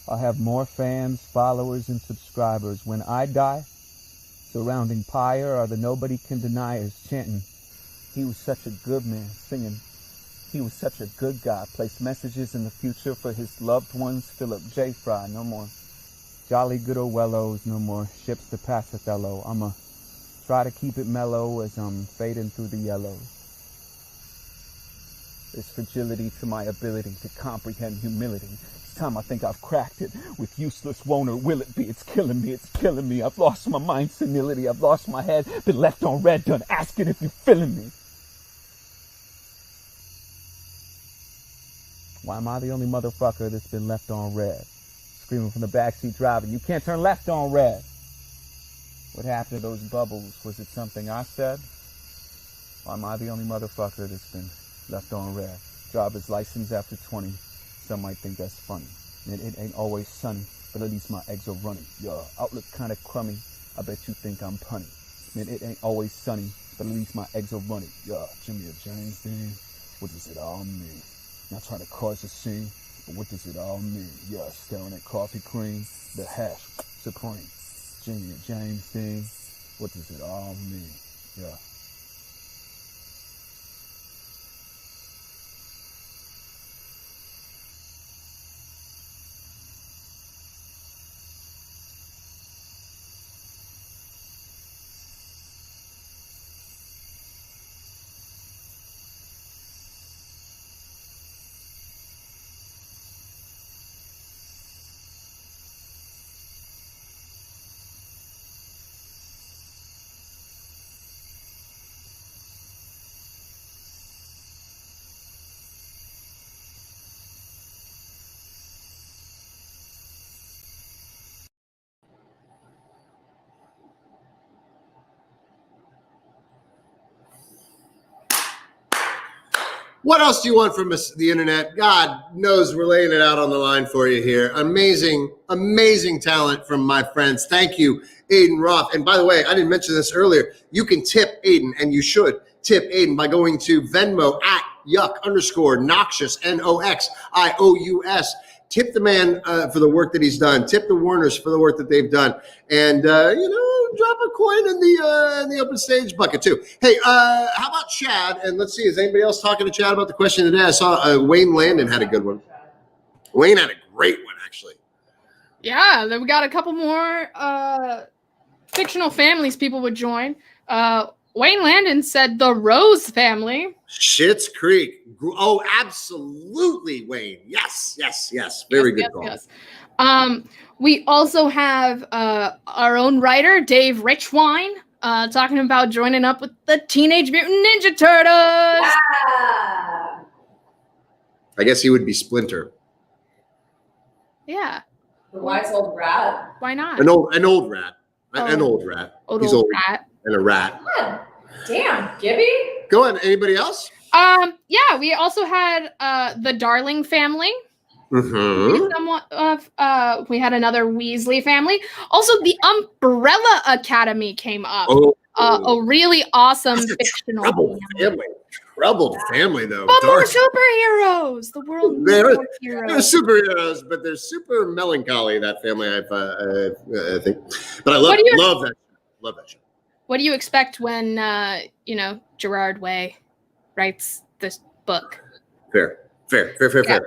I'll have more fans, followers, and subscribers. When I die, surrounding pyre are the nobody can deniers chanting, he was such a good man, singing, he was such a good guy. Place messages in the future for his loved ones. Philip J. Fry, no more jolly good old wellows, no more ships to pass Othello. I'ma try to keep it mellow as I'm fading through the yellows. There's fragility to my ability to comprehend humility. It's time I think I've cracked it. With useless won't or will it be? It's killing me, it's killing me. I've lost my mind senility. I've lost my head, been left on red, done asking if you're feeling me. Why am I the only motherfucker that's been left on red? Screaming from the backseat driving, you can't turn left on red. What happened to those bubbles? Was it something I said? Why am I the only motherfucker that's been left on red? Driver's license after 20. Some might think that's funny. It ain't always sunny, but at least my eggs are running. Your outlook kinda crummy. I bet you think I'm punny. Man, it ain't always sunny, but at least my eggs are running. Jimmy or James thing. What does it all mean? Not trying to cause a scene, but what does it all mean? Staring at coffee cream, the hash supreme. Jimmy or James thing. What does it all mean? What else do you want from us, the internet? God knows we're laying it out on the line for you here. Amazing, amazing talent from my friends. Thank you, Aidan Roth. And by the way, I didn't mention this earlier. You can tip Aidan, and you should tip Aidan by going to Venmo at @yuck_noxious, NOXIOUS. Tip the man for the work that he's done. Tip the Werners for the work that they've done. And, drop a coin in the open stage bucket too. Hey, how about Chad? And let's see, is anybody else talking to Chad about the question today? I saw Wayne Landon had a good one. Wayne had a great one, actually. Yeah, then we got a couple more fictional families people would join. Wayne Landon said the Rose family. Schitt's Creek. Oh, absolutely, Wayne. Yes. Very good call. Yes. We also have our own writer, Dave Richwine, talking about joining up with the Teenage Mutant Ninja Turtles. Yeah. I guess he would be Splinter. Yeah. The wise old rat. Why not? An old rat. An old rat. He's old rat. And a rat. God damn, Gibby. Go on. Anybody else? Yeah, we also had the Darling family. Mm-hmm. Somewhat of we had another Weasley family. Also, the Umbrella Academy came up. A really awesome fictional family. Troubled family, though. But more superheroes. The world They're heroes. superheroes, but they're super melancholy. That family, I think. But I love that. Love that show. What do you expect when Gerard Way writes this book? Fair. Chad,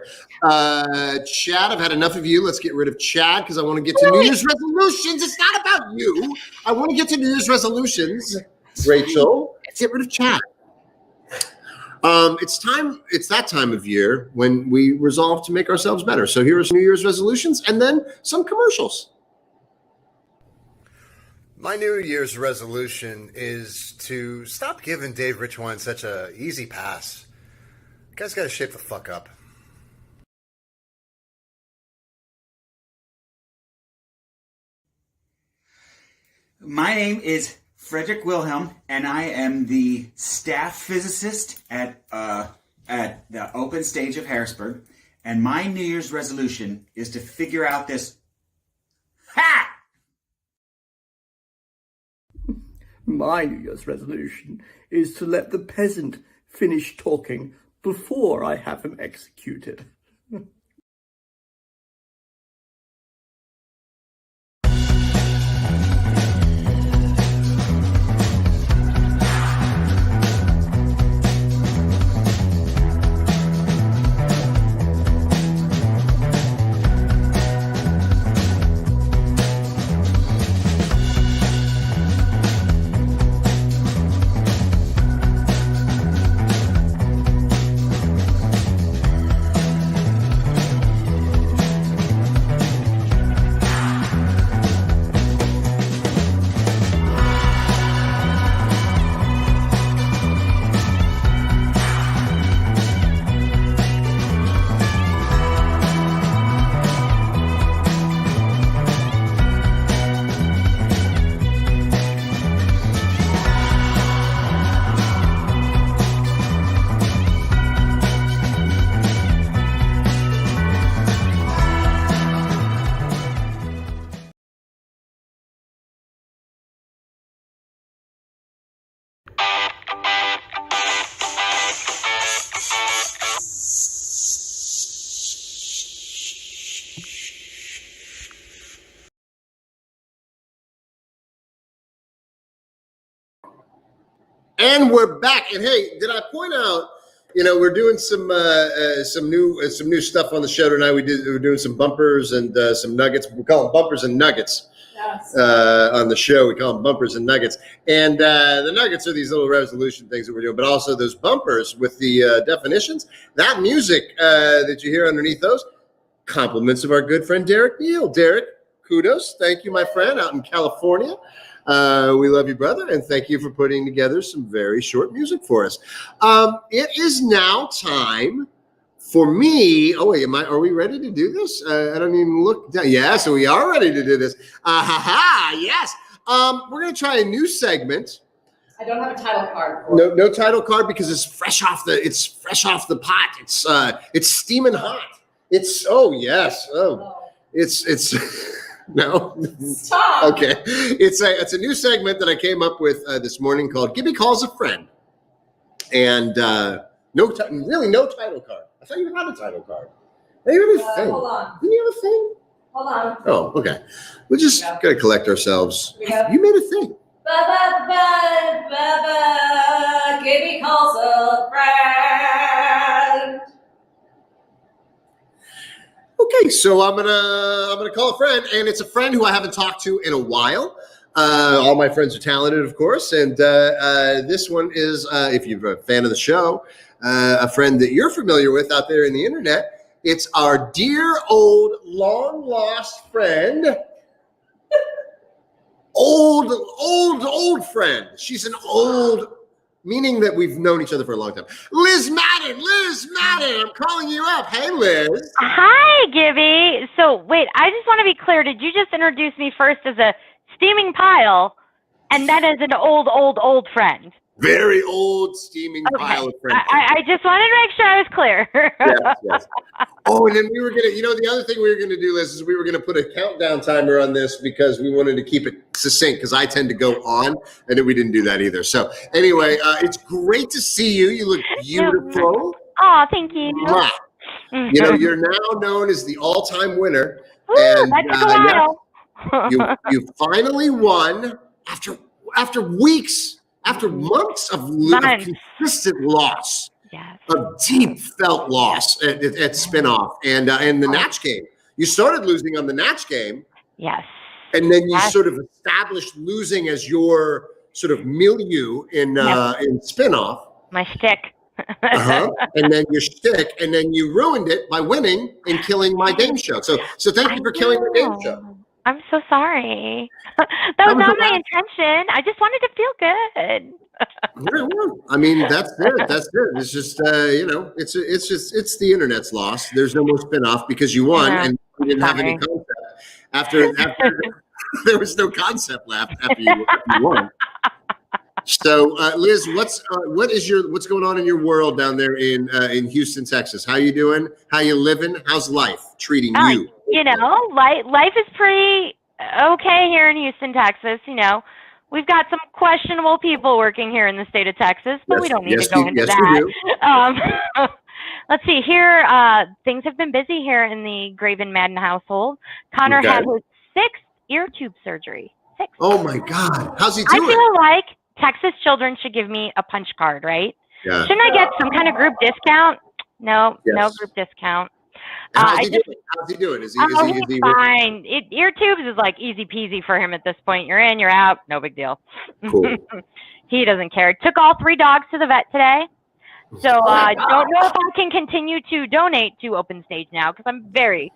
I've had enough of you. Let's get rid of Chad because I want to get to New Year's resolutions. It's not about you. I want to get to New Year's resolutions. Rachel, get rid of Chad. It's time. It's that time of year when we resolve to make ourselves better. So here are some New Year's resolutions and then some commercials. My New Year's resolution is to stop giving Dave Richwine such a easy pass. You guys got to shape the fuck up. My name is Frederick Wilhelm, and I am the staff physicist at the Open Stage of Harrisburg. And my New Year's resolution is to figure out this My New Year's resolution is to let the peasant finish talking before I have him executed. And we're back. And hey, did I point out? We're doing some new stuff on the show tonight. We're doing some bumpers and some nuggets. We call them bumpers and nuggets. Yes. On the show, we call them bumpers and nuggets. And the nuggets are these little resolution things that we're doing, but also those bumpers with the definitions. That music that you hear underneath those, compliments of our good friend Derek Neal. Derek, kudos. Thank you, my friend, out in California. We love you, brother, and thank you for putting together some very short music for us. It is now time for me. Oh, wait, are we ready to do this? I don't even look down. Yeah, so we are ready to do this. Yes. We're going to try a new segment. I don't have a title card. No title card because it's fresh off the pot. It's steaming hot. It's No. Stop. Okay. It's a new segment that I came up with this morning called Gibby Calls a Friend. And no title card. I thought you had a title card. Hey, you have a thing. Hold on. Do you have a thing? Hold on. Oh, okay. We're just going to collect ourselves. You made a thing. Gibby calls a friend. Okay, so I'm gonna call a friend, and it's a friend who I haven't talked to in a while. All my friends are talented, of course, and this one is, if you're a fan of the show, a friend that you're familiar with out there in the internet. It's our dear old long lost friend, old friend. She's an old. Meaning that we've known each other for a long time. Liz Madden, I'm calling you up. Hey, Liz. Hi, Gibby. So, wait, I just want to be clear. Did you just introduce me first as a steaming pile and then as an old friend? Very old steaming pile of friends. I just wanted to make sure I was clear. Yes. Oh, and then we were going to, the other thing we were going to do, Liz, is we were going to put a countdown timer on this because we wanted to keep it succinct because I tend to go on, and then we didn't do that either. So anyway, it's great to see you. You look beautiful. Oh, thank you. You're now known as the all-time winner. Ooh, and that took a while. you finally won after weeks. After months of consistent loss, of deep felt loss at spinoff and the Natch game. You started losing on the Natch game. Yes. And then you sort of established losing as your sort of milieu in spinoff. My shtick. And then your shtick, and then you ruined it by winning and killing my game show. So thank you for killing the game show. I'm so sorry. That was not my intention. I just wanted to feel good. I mean, that's it. It's just, it's the internet's loss. There's no more spinoff because you won and you didn't have any concept. After there was no concept left after you won. So, Liz, what's going on in your world down there in Houston, Texas? How you doing? How you living? How's life treating you? Life is pretty okay here in Houston, Texas. We've got some questionable people working here in the state of Texas, but we don't need to go into yes, we that. Let's see here. Things have been busy here in the Graven Madden household. Connor had his 6th ear tube surgery. 6th. Oh my God. How's he I doing? feel like Texas children should give me a punch card, right? Yeah. Shouldn't I get some kind of group discount? No, no Yes. group discount. How's he doing? How's he doing? Is he fine. Ear tubes is like easy peasy for him at this point. You're in, you're out, no big deal. Cool. He doesn't care. Took all 3 dogs to the vet today. So I don't know if I can continue to donate to Open Stage now because I'm very,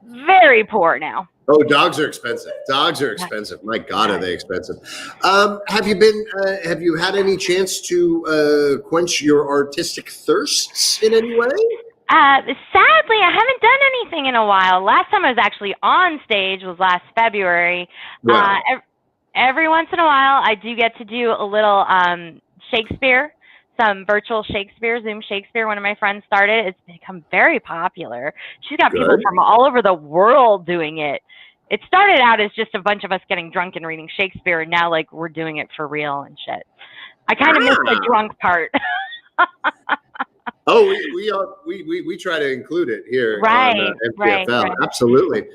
very poor now. Oh, dogs are expensive. Dogs are expensive. My God, are they expensive? Have you had any chance to quench your artistic thirsts in any way? Sadly, I haven't done anything in a while. Last time I was actually on stage was last February. Wow. Every once in a while, I do get to do a little Shakespeare, some virtual Shakespeare, Zoom Shakespeare. One of my friends started. It's become very popular. She's got people from all over the world doing it. It started out as just a bunch of us getting drunk and reading Shakespeare, and now like we're doing it for real and shit. I kind of miss the drunk part. Oh, we try to include it here Right, on right, MPFL. right. Absolutely.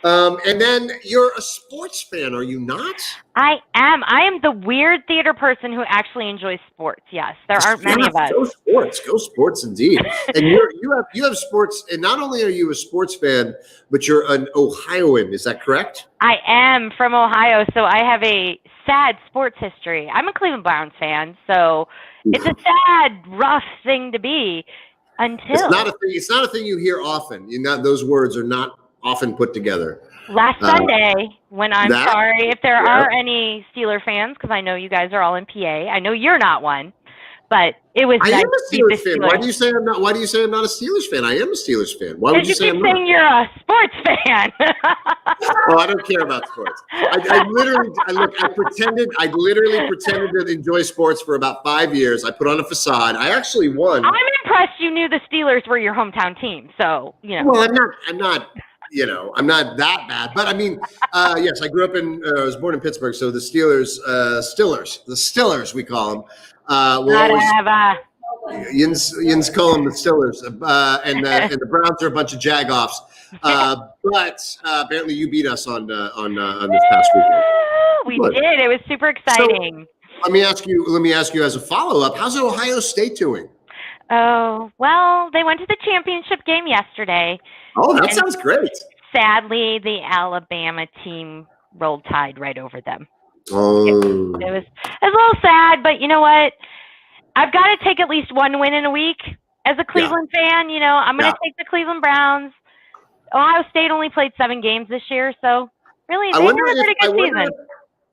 And then you're a sports fan, are you not? I am. I am the weird theater person who actually enjoys sports. Yes, there aren't many of us. Go sports, indeed. And you have sports, and not only are you a sports fan, but you're an Ohioan. Is that correct? I am from Ohio, so I have a sad sports history. I'm a Cleveland Browns fan, so it's a sad, rough thing to be. Until it's not a thing you hear often. Those words are not often put together. Last Sunday, when I'm sorry if there are any Steeler fans, because I know you guys are all in PA. I know you're not one, but it was. I am a Steelers fan. Why do you say I'm not? Why do you say I'm not a Steelers fan? I am a Steelers fan. Why would you say I'm not? Saying you're a sports fan. Oh, I don't care about sports. I literally pretended to enjoy sports for about 5 years. I put on a facade. I actually won. I'm impressed you knew the Steelers were your hometown team. So Well, I'm not. I'm not that bad, but I mean, yes, I grew up I was born in Pittsburgh, so the Stillers, we call them. Yins call them the Stillers, and the Browns are a bunch of jagoffs. But apparently, you beat us on this past weekend. We did. It was super exciting. So, let me ask you as a follow-up. How's Ohio State doing? Oh, well, they went to the championship game yesterday. Oh, that sounds great. Sadly, the Alabama team rolled Tide right over them. Oh. It was a little sad, but you know what? I've got to take at least one win in a week. As a Cleveland fan, I'm going to take the Cleveland Browns. Ohio State only played 7 games this year, so really, they had a pretty good season.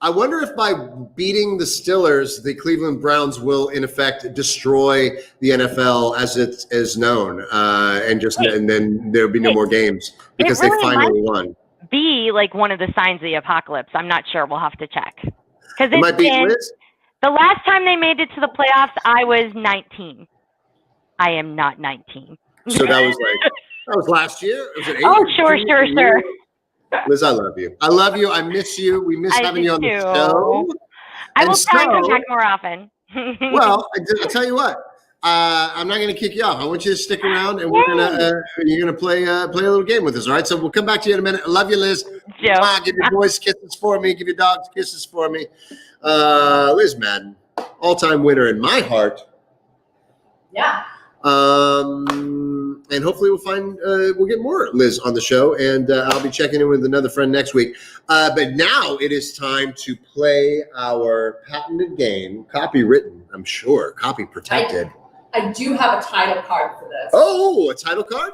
I wonder if by beating the Stillers, the Cleveland Browns will, in effect, destroy the NFL as it is known, and then there'll be no more games because they finally won. Be like one of the signs of the apocalypse. I'm not sure. We'll have to check. Because it might be Liz. The last time they made it to the playoffs, I was 19. I am not 19. So that was last year. Was it 8 Oh, sure. Liz, I love you. I miss you. We miss having you on the show. I will try and come back more often. Well, I'll tell you what. I'm not going to kick you off. I want you to stick around, and you're gonna play a little game with us. All right. So we'll come back to you in a minute. I love you, Liz. Joe. Give your boys kisses for me. Give your dogs kisses for me. Liz Madden, all-time winner in my heart. Yeah. And hopefully we'll get more Liz on the show, and I'll be checking in with another friend next week. But now it is time to play our patented game, copywritten, I'm sure, copy protected. I do have a title card for this. Oh, a title card?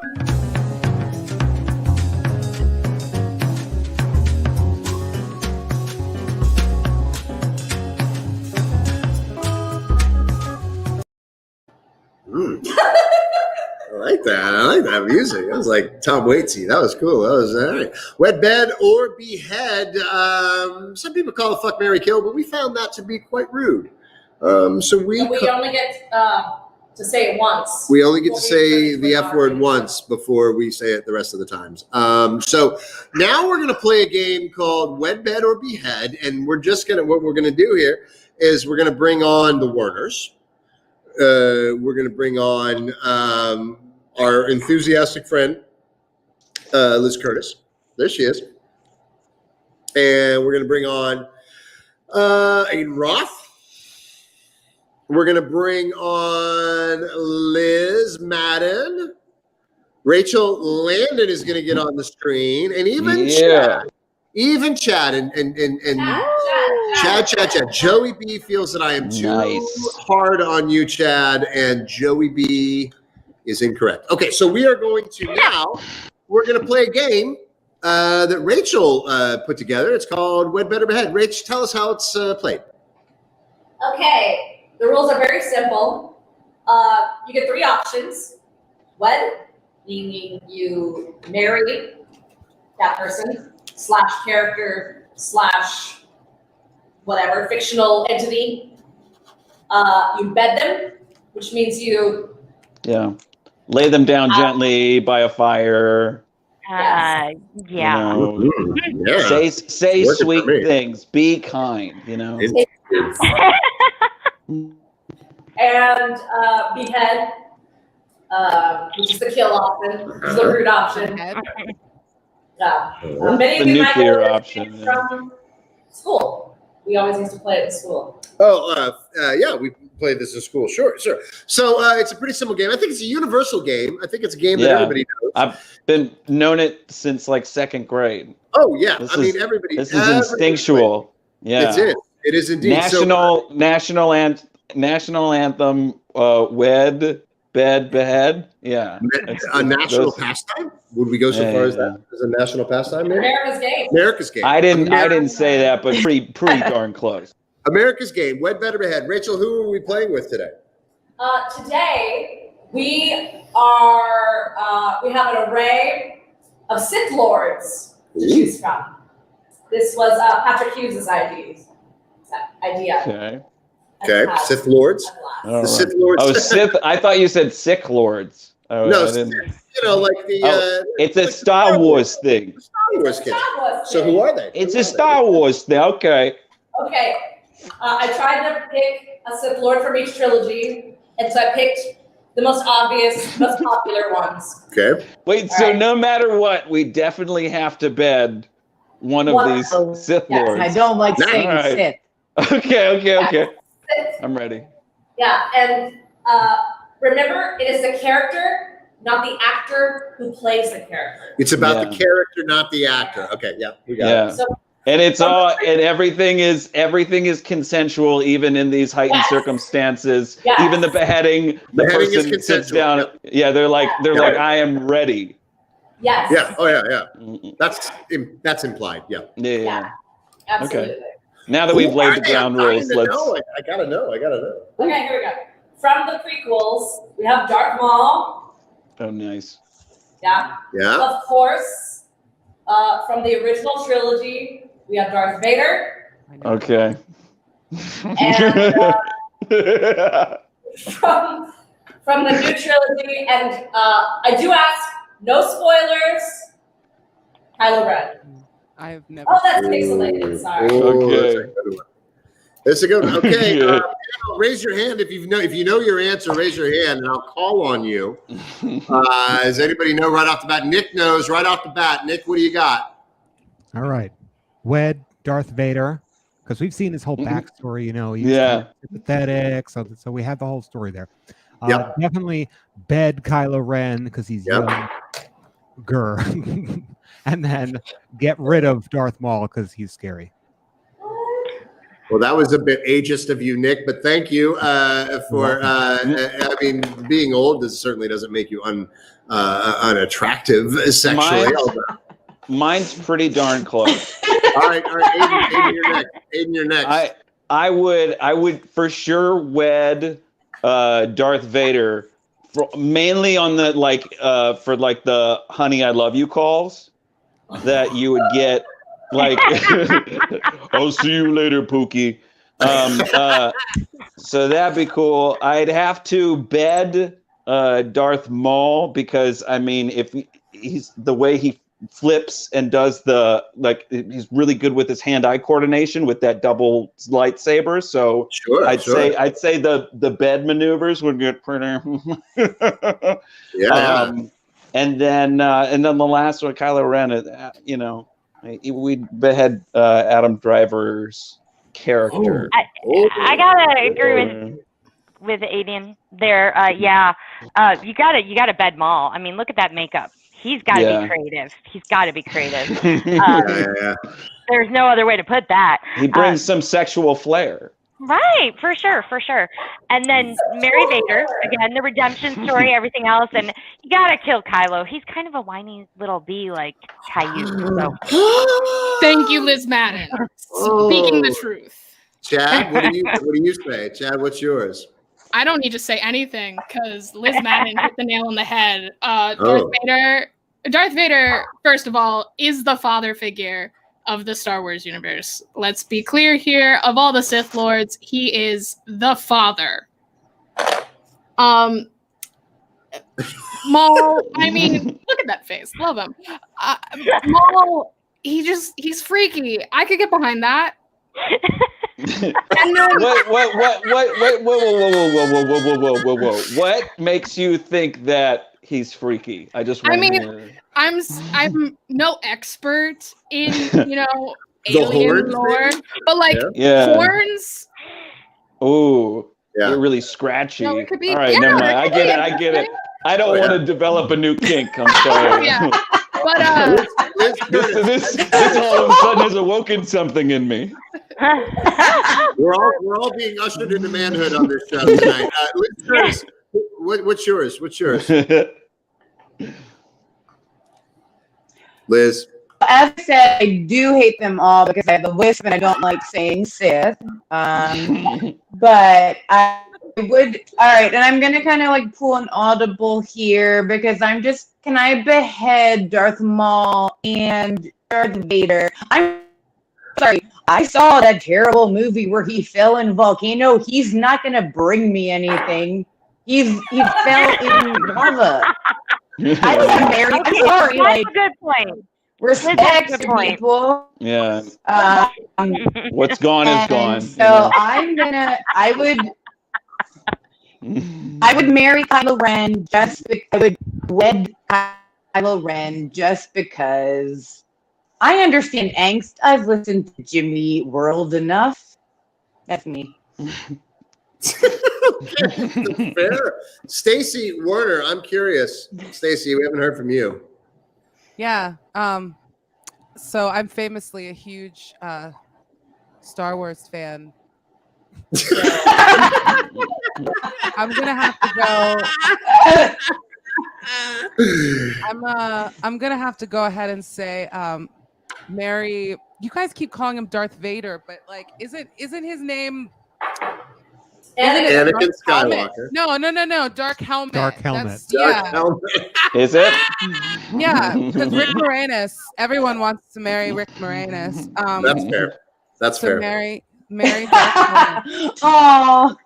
I like that music. That was like Tom Waitsy. That was cool. That was all right. Wed bed or behead. Some people call it fuck, marry, kill, but we found that to be quite rude. So we only get to say it once. We only get to say the F word once before we say it the rest of the times. So now we're going to play a game called Wed, Bed, or Behead. And what we're going to do here is we're going to bring on the Werners. We're going to bring on our enthusiastic friend, Liz Curtis. There she is. And we're going to bring on Aidan Roth. We're going to bring on Liz Madden. Rachel Landon is going to get on the screen. And even Chad. Even Chad and Chad. Joey B feels that I am too hard on you, Chad, and Joey B is incorrect. Okay, so we are going to we're going to play a game that Rachel put together. It's called Wed, Better, Behead. Rach, tell us how it's played. Okay. The rules are very simple. You get 3 options. Wed, meaning you marry that person / character / whatever, fictional entity. You bed them, which means you lay them down gently by a fire. Yeah. Say sweet things. Be kind. And behead, which is the kill option, which is the rude option. Many The of you might know nuclear this option. from school. We always used to play it in school. Yeah, we played this in school. Sure. So it's a pretty simple game. I think it's a universal game. I think it's a game that everybody knows. I've been known it since like 2nd grade. Oh yeah, everybody. This is instinctual. Yeah, it is indeed. National anthem. Wed, bed, behead. Yeah, a national pastime. Would we go so far as that? As a national pastime? Maybe? America's game. I didn't say that, but pretty darn close. America's game. Wed, better, behead. Rachel, who are we playing with today? Today we are. We have an array of Sith Lords to choose from. This was Patrick Hughes' idea. Okay. Sith Lords. All Sith right. Lords. Oh, Sith. I thought you said sick lords. Oh, no, I didn't. Like the. It's a Star Wars thing. Star Wars kid. So who are they? It's a Star Wars thing. Okay. Okay. I tried to pick a Sith Lord from each trilogy, and so I picked the most obvious, most popular ones. Okay. Wait. So no matter what, we definitely have to bed one of these Sith Lords. I don't like saying Sith. Okay. I'm ready. Yeah, and remember, it is the character, not the actor who plays the character. It's about the character, not the actor. Okay, we got it. So, and everything is consensual, even in these heightened circumstances. Yes. Even the beheading, the person sits down. Yep. Yeah, they're like, I am ready. Yes. Yeah. Oh yeah. That's implied. Yeah. Yeah. Absolutely. Okay. Now that we've laid the ground rules, let's. I gotta know. Okay, here we go. From the prequels, we have Darth Maul. Oh, nice. Yeah. Of course, from the original trilogy, we have Darth Vader. Okay. And from the new trilogy, and I do ask, no spoilers, Kylo Ren. I have never. Oh, that's pixelated. Sorry. Okay. That's a good one. Okay. Raise your hand if you know your answer. Raise your hand, and I'll call on you. Does anybody know right off the bat? Nick knows right off the bat. Nick, what do you got? All right. Wed, Darth Vader, because we've seen his whole backstory. He's sympathetic, so we have the whole story there. Definitely bed Kylo Ren because he's younger. And then get rid of Darth Maul because he's scary. Well, that was a bit ageist of you, Nick, but thank you for. Being old certainly doesn't make you unattractive sexually. Mine's pretty darn close. All right, Aiden, you're next. I would for sure wed Darth Vader, mainly on the for the "Honey, I Love You" calls that you would get. Like, I'll see you later, Pookie. So that'd be cool. I'd have to bed Darth Maul because I mean, if he's the way he flips and does he's really good with his hand-eye coordination with that double lightsaber. So I'd say the bed maneuvers would get pretty. And then the last one, Kylo Ren. We'd behead Adam Driver's character. I gotta agree with Aiden there. You gotta bed Maul. I mean, look at that makeup. He's got to be creative. He's got to be creative. There's no other way to put that. He brings some sexual flair. Right, for sure. And then Mary Vader, again, the redemption story, everything else, and you gotta kill Kylo. He's kind of a whiny little bee like Caillou. So. Thank you, Liz Madden. Speaking the truth. Chad, what do you say? Chad, what's yours? I don't need to say anything because Liz Madden hit the nail on the head. Darth Vader, first of all, is the father figure of the Star Wars universe. Let's be clear here. Of all the Sith Lords, he is the father. Maul, I mean, look at that face. Love him. Maul, he's freaky. I could get behind that. And then, whoa. What makes you think that he's freaky? I'm no expert in, alien lore, but horns. Oh, they're really scratchy. All right, never mind. I get it. I don't want to develop a new kink. I'm sorry. But this all of a sudden has awoken something in me. We're all being ushered into manhood on this show tonight. Listeners, what's yours? Liz. As I said, I do hate them all because I have the wisp and I don't like saying Sith. But I would. All right, and I'm gonna kind of like pull an audible here because can I behead Darth Maul and Darth Vader? I'm sorry. I saw that terrible movie where he fell in a volcano. He's not gonna bring me anything. He fell in lava. I was married. I'm sorry. That's a good point. Respect people. Yeah. What's gone is gone. So I would marry Kylo Ren I would wed Kylo Ren just because I understand angst. I've listened to Jimmy World enough. That's me. Fair. Stacy Werner, I'm curious. Stacy, we haven't heard from you. Yeah. So I'm famously a huge Star Wars fan. So I'm gonna have to go. I'm gonna have to go ahead and say, Mary. You guys keep calling him Darth Vader, but like, isn't his name? Anakin Skywalker. No. Dark Helmet. Dark Helmet. Dark Helmet. Is it? Yeah, because Rick Moranis. Everyone wants to marry Rick Moranis. That's fair. Marry Dark Helmet. Oh.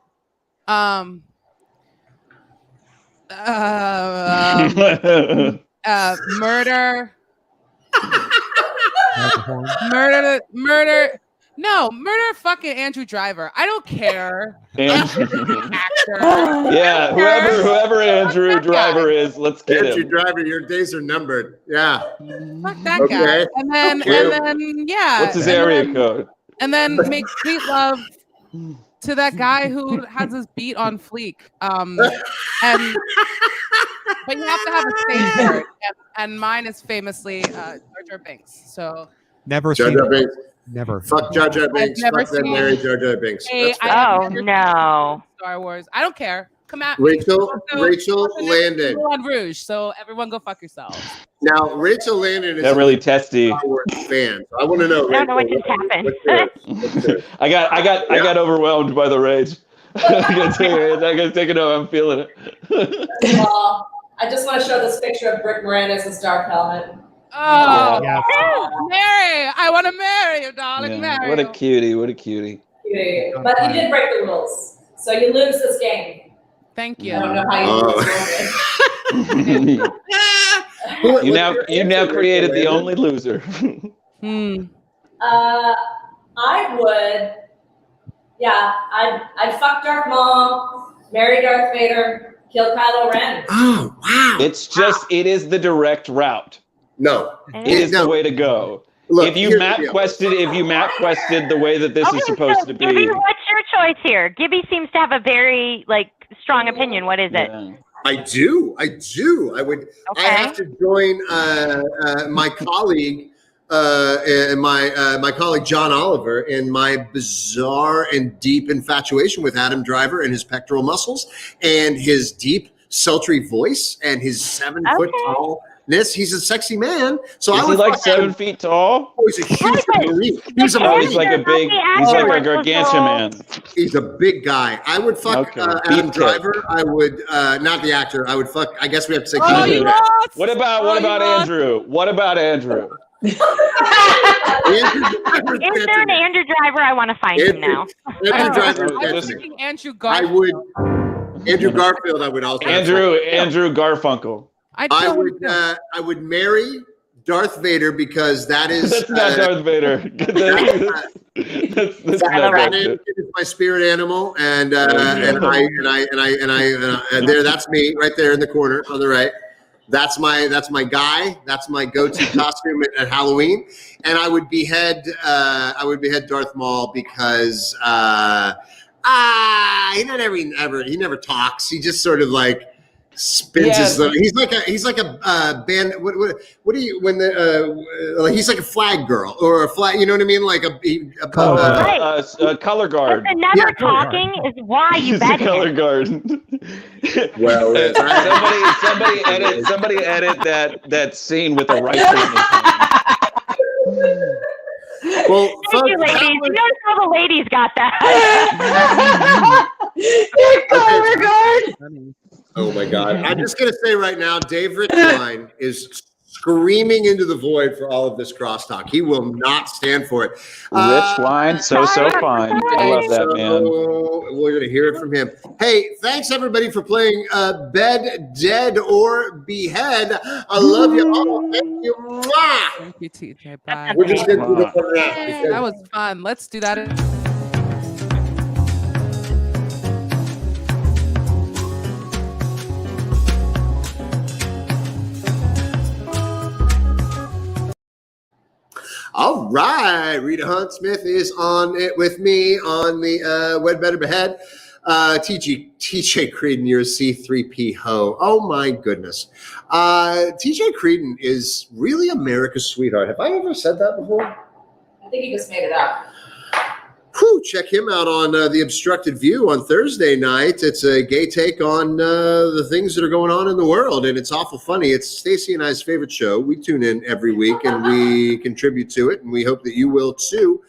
Murder fucking Andrew Driver. I don't care. Actor. Yeah, whoever Andrew Driver is, let's get him. Andrew Driver, your days are numbered. Yeah. Fuck that guy. And then yeah. What's his area code? And then make sweet love to that guy who has his beat on fleek. But you have to have a space for it. And mine is famously Jar Jar Binks. So never Jar seen Jar it. Binks. Never. Fuck Jar Jar Binks. Fuck them, Mary Jar Jar Binks. No. Star Wars. I don't care. Come at Rachel me. Landon. On Rouge. So everyone go fuck yourselves. Now Rachel Landon is that really testy. Star Wars fan. So I want to know. I don't know what just happened. What's yours? I got overwhelmed by the rage. I gotta take it over. I'm feeling it. Well, I just want to show this picture of Rick Moranis' Dark Helmet. Oh, yeah. Mary! I want to marry you, darling. Yeah. Marry What a you. cutie! What a cutie! But he did break the rules. So you lose this game. Thank you. I don't know how you lose it. You now created the only loser. I would, I'd fuck Darth Maul, marry Darth Vader, kill Kylo Ren. Oh, wow. It is the direct route. No. It is the way to go. Look, if you map quested the way that this is supposed to be. Gibby, what's your choice here? Gibby seems to have a very strong opinion. What is it? I do. I would. I have to join my colleague, my colleague John Oliver, in my bizarre and deep infatuation with Adam Driver and his pectoral muscles and his deep, sultry voice and his 7 foot tallness. He's a sexy man. So is he like 7 feet tall? Oh, he's a huge Marine. He's like a gargantuan man. He's a big guy. I would fuck Adam Driver. I would not the actor. I would fuck. I guess we have to say. What about Andrew? What about Andrew? Is there an Andrew Driver? I want to find him now. Andrew Driver. Andrew Garfield. I would. Andrew Garfield. I would also. Andrew Garfunkel. I would marry Darth Vader because that is. That's not Darth Vader. That's that is my spirit animal, and I there. That's me right there in the corner on the right. That's my guy. That's my go-to costume at Halloween, and I would behead Darth Maul because he never talks. He just sort of spins his little. He's like a band. What do you when the he's like a flag girl or a flag. You know what I mean? Like a color guard. But the never talking is why you bet him. Color guard. Well, somebody edit that scene with a rifle in his hand. Well, thank you, ladies. You notice how the ladies got that. Color guard. Oh my God! I'm just gonna say right now, Dave Richline is screaming into the void for all of this crosstalk. He will not stand for it. Rich wine, so fine. I love that, man. We're gonna hear it from him. Hey, thanks everybody for playing Bed, Dead, or Behead. I love you all. Thank you. Mwah! Thank you, TJ. Bye. We're just gonna do the fun That was fun. Let's do that. All right, Rita Hunt Smith is on it with me on the Wed Better Behead. TJ Creedon, you're a C3P ho. Oh my goodness. TJ Creedon is really America's sweetheart. Have I ever said that before? I think you just made it up. Whew, check him out on The Obstructed View on Thursday night. It's a gay take on the things that are going on in the world, and it's awful funny. It's Stacey and I's favorite show. We tune in every week, and we contribute to it, and we hope that you will too.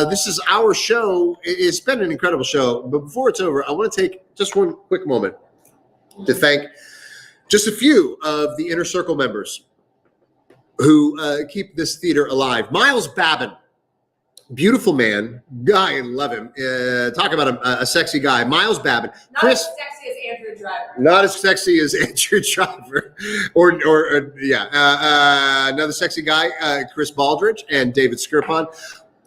This is our show. It's been an incredible show, but before it's over, I want to take just one quick moment to thank just a few of the Inner Circle members who keep this theater alive. Miles Babin. Beautiful man, guy, love him. Talk about a sexy guy. Miles Babin. Not as sexy as Andrew Driver. Not as sexy as Andrew Driver. Another sexy guy, Chris Baldridge and David Skirpon.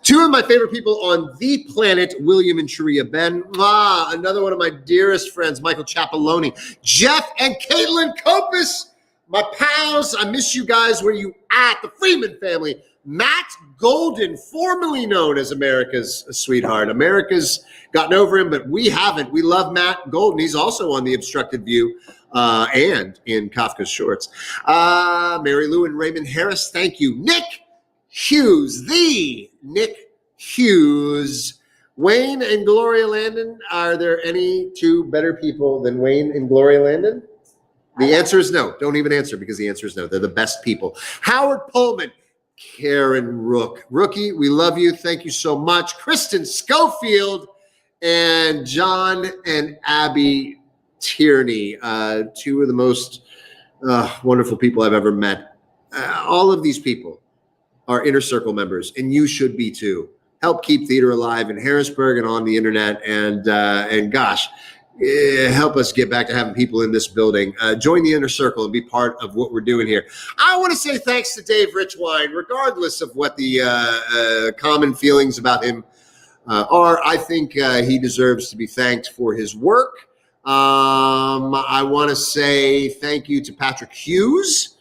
Two of my favorite people on the planet, William and Sharia Ben. Another one of my dearest friends, Michael Ciappelloni. Jeff and Caitlin Copus, my pals. I miss you guys. Where you at? The Freeman family. Matt Golden, formerly known as America's sweetheart. America's gotten over him, but we haven't. We love Matt Golden. He's also on The Obstructed View and in Kafka's Shorts. Mary Lou and Raymond Harris, thank you. Nick Hughes, the Nick Hughes. Wayne and Gloria Landon, are there any two better people than Wayne and Gloria Landon? The answer is no. Don't even answer because the answer is no. They're the best people. Howard Pullman. Karen Rook. Rookie, we love you. Thank you so much. Kristen Schofield and John and Abby Tierney, two of the most wonderful people I've ever met. All of these people are Inner Circle members, and you should be too. help keep theater alive in Harrisburg and on the internet. And gosh, help us get back to having people in this building. Join the inner circle and be part of what we're doing here. I want to say thanks to Dave Richwine, regardless of what the common feelings about him are. I think he deserves to be thanked for his work. I want to say thank you to Patrick Hughes,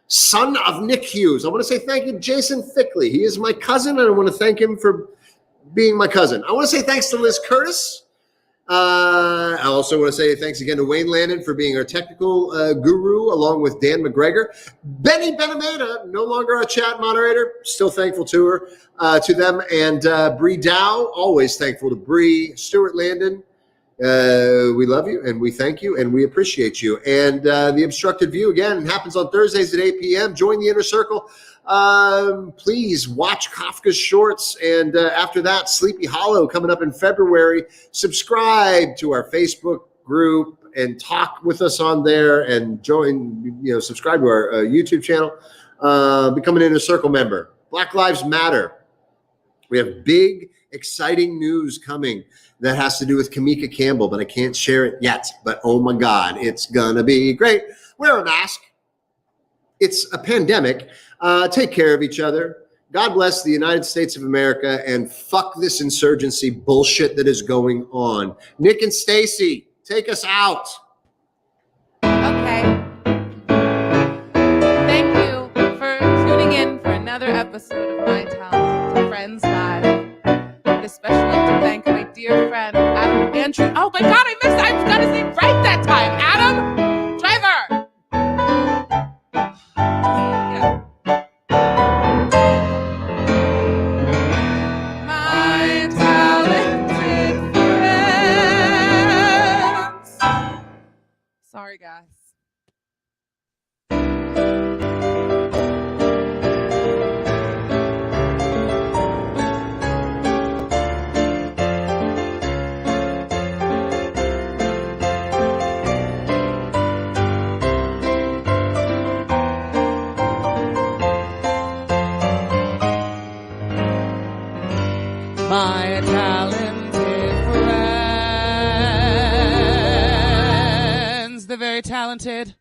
son of Nick Hughes. I want to say thank you to Jason Fickley. He is my cousin, and I want to thank him for being my cousin. I want to say thanks to Liz Curtis. I also want to say thanks again to Wayne Landon for being our technical guru, along with Dan McGregor. Benny Benameda, no longer our chat moderator, still thankful to her, to them. And Bree Dow, always thankful to Bree. Stuart Landon, we love you and we thank you and we appreciate you. And The Obstructed View, again, happens on Thursdays at 8 p.m. Join the inner circle. Please watch Kafka's shorts, and after that, Sleepy Hollow coming up in February. Subscribe to our Facebook group and talk with us on there, and subscribe to our YouTube channel. Become an inner circle member. Black Lives Matter. We have big, exciting news coming that has to do with Kamika Campbell, but I can't share it yet. But oh my God, it's gonna be great. Wear a mask. It's a pandemic. Take care of each other. God bless the United States of America, and fuck this insurgency bullshit that is going on. Nick and Stacy, take us out. Okay. Thank you for tuning in for another episode of My Talented Friends Live. I'd especially like to thank my dear friend, Adam Andrew. Oh my God, I missed it. I got his name right that time. Adam Driver. My talented friends. Sorry, guys. My talented friends, the very talented.